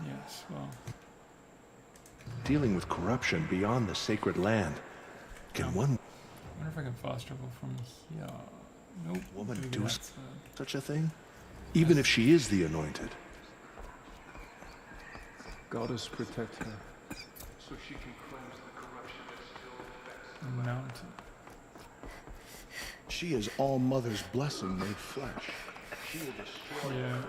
Yes, well. Dealing with corruption beyond the sacred land. Can one I wonder if I can fast travel from here. Nope. woman maybe do that's, such a thing? Even if she is the anointed. Goddess protect her. So she can cleanse the corruption that still infects the mountain. She is All Mother's blessing made flesh. She will destroy Yeah.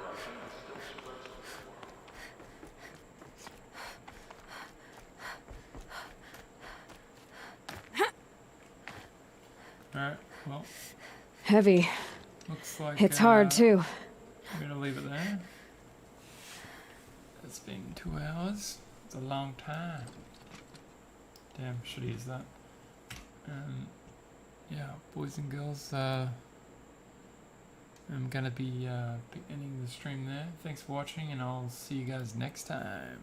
Alright, well. Heavy. Looks like it's hard too. I'm gonna leave it there. It's been 2 hours. It's a long time. Damn, should use that. Yeah, boys and girls, I'm gonna be ending the stream there. Thanks for watching, and I'll see you guys next time.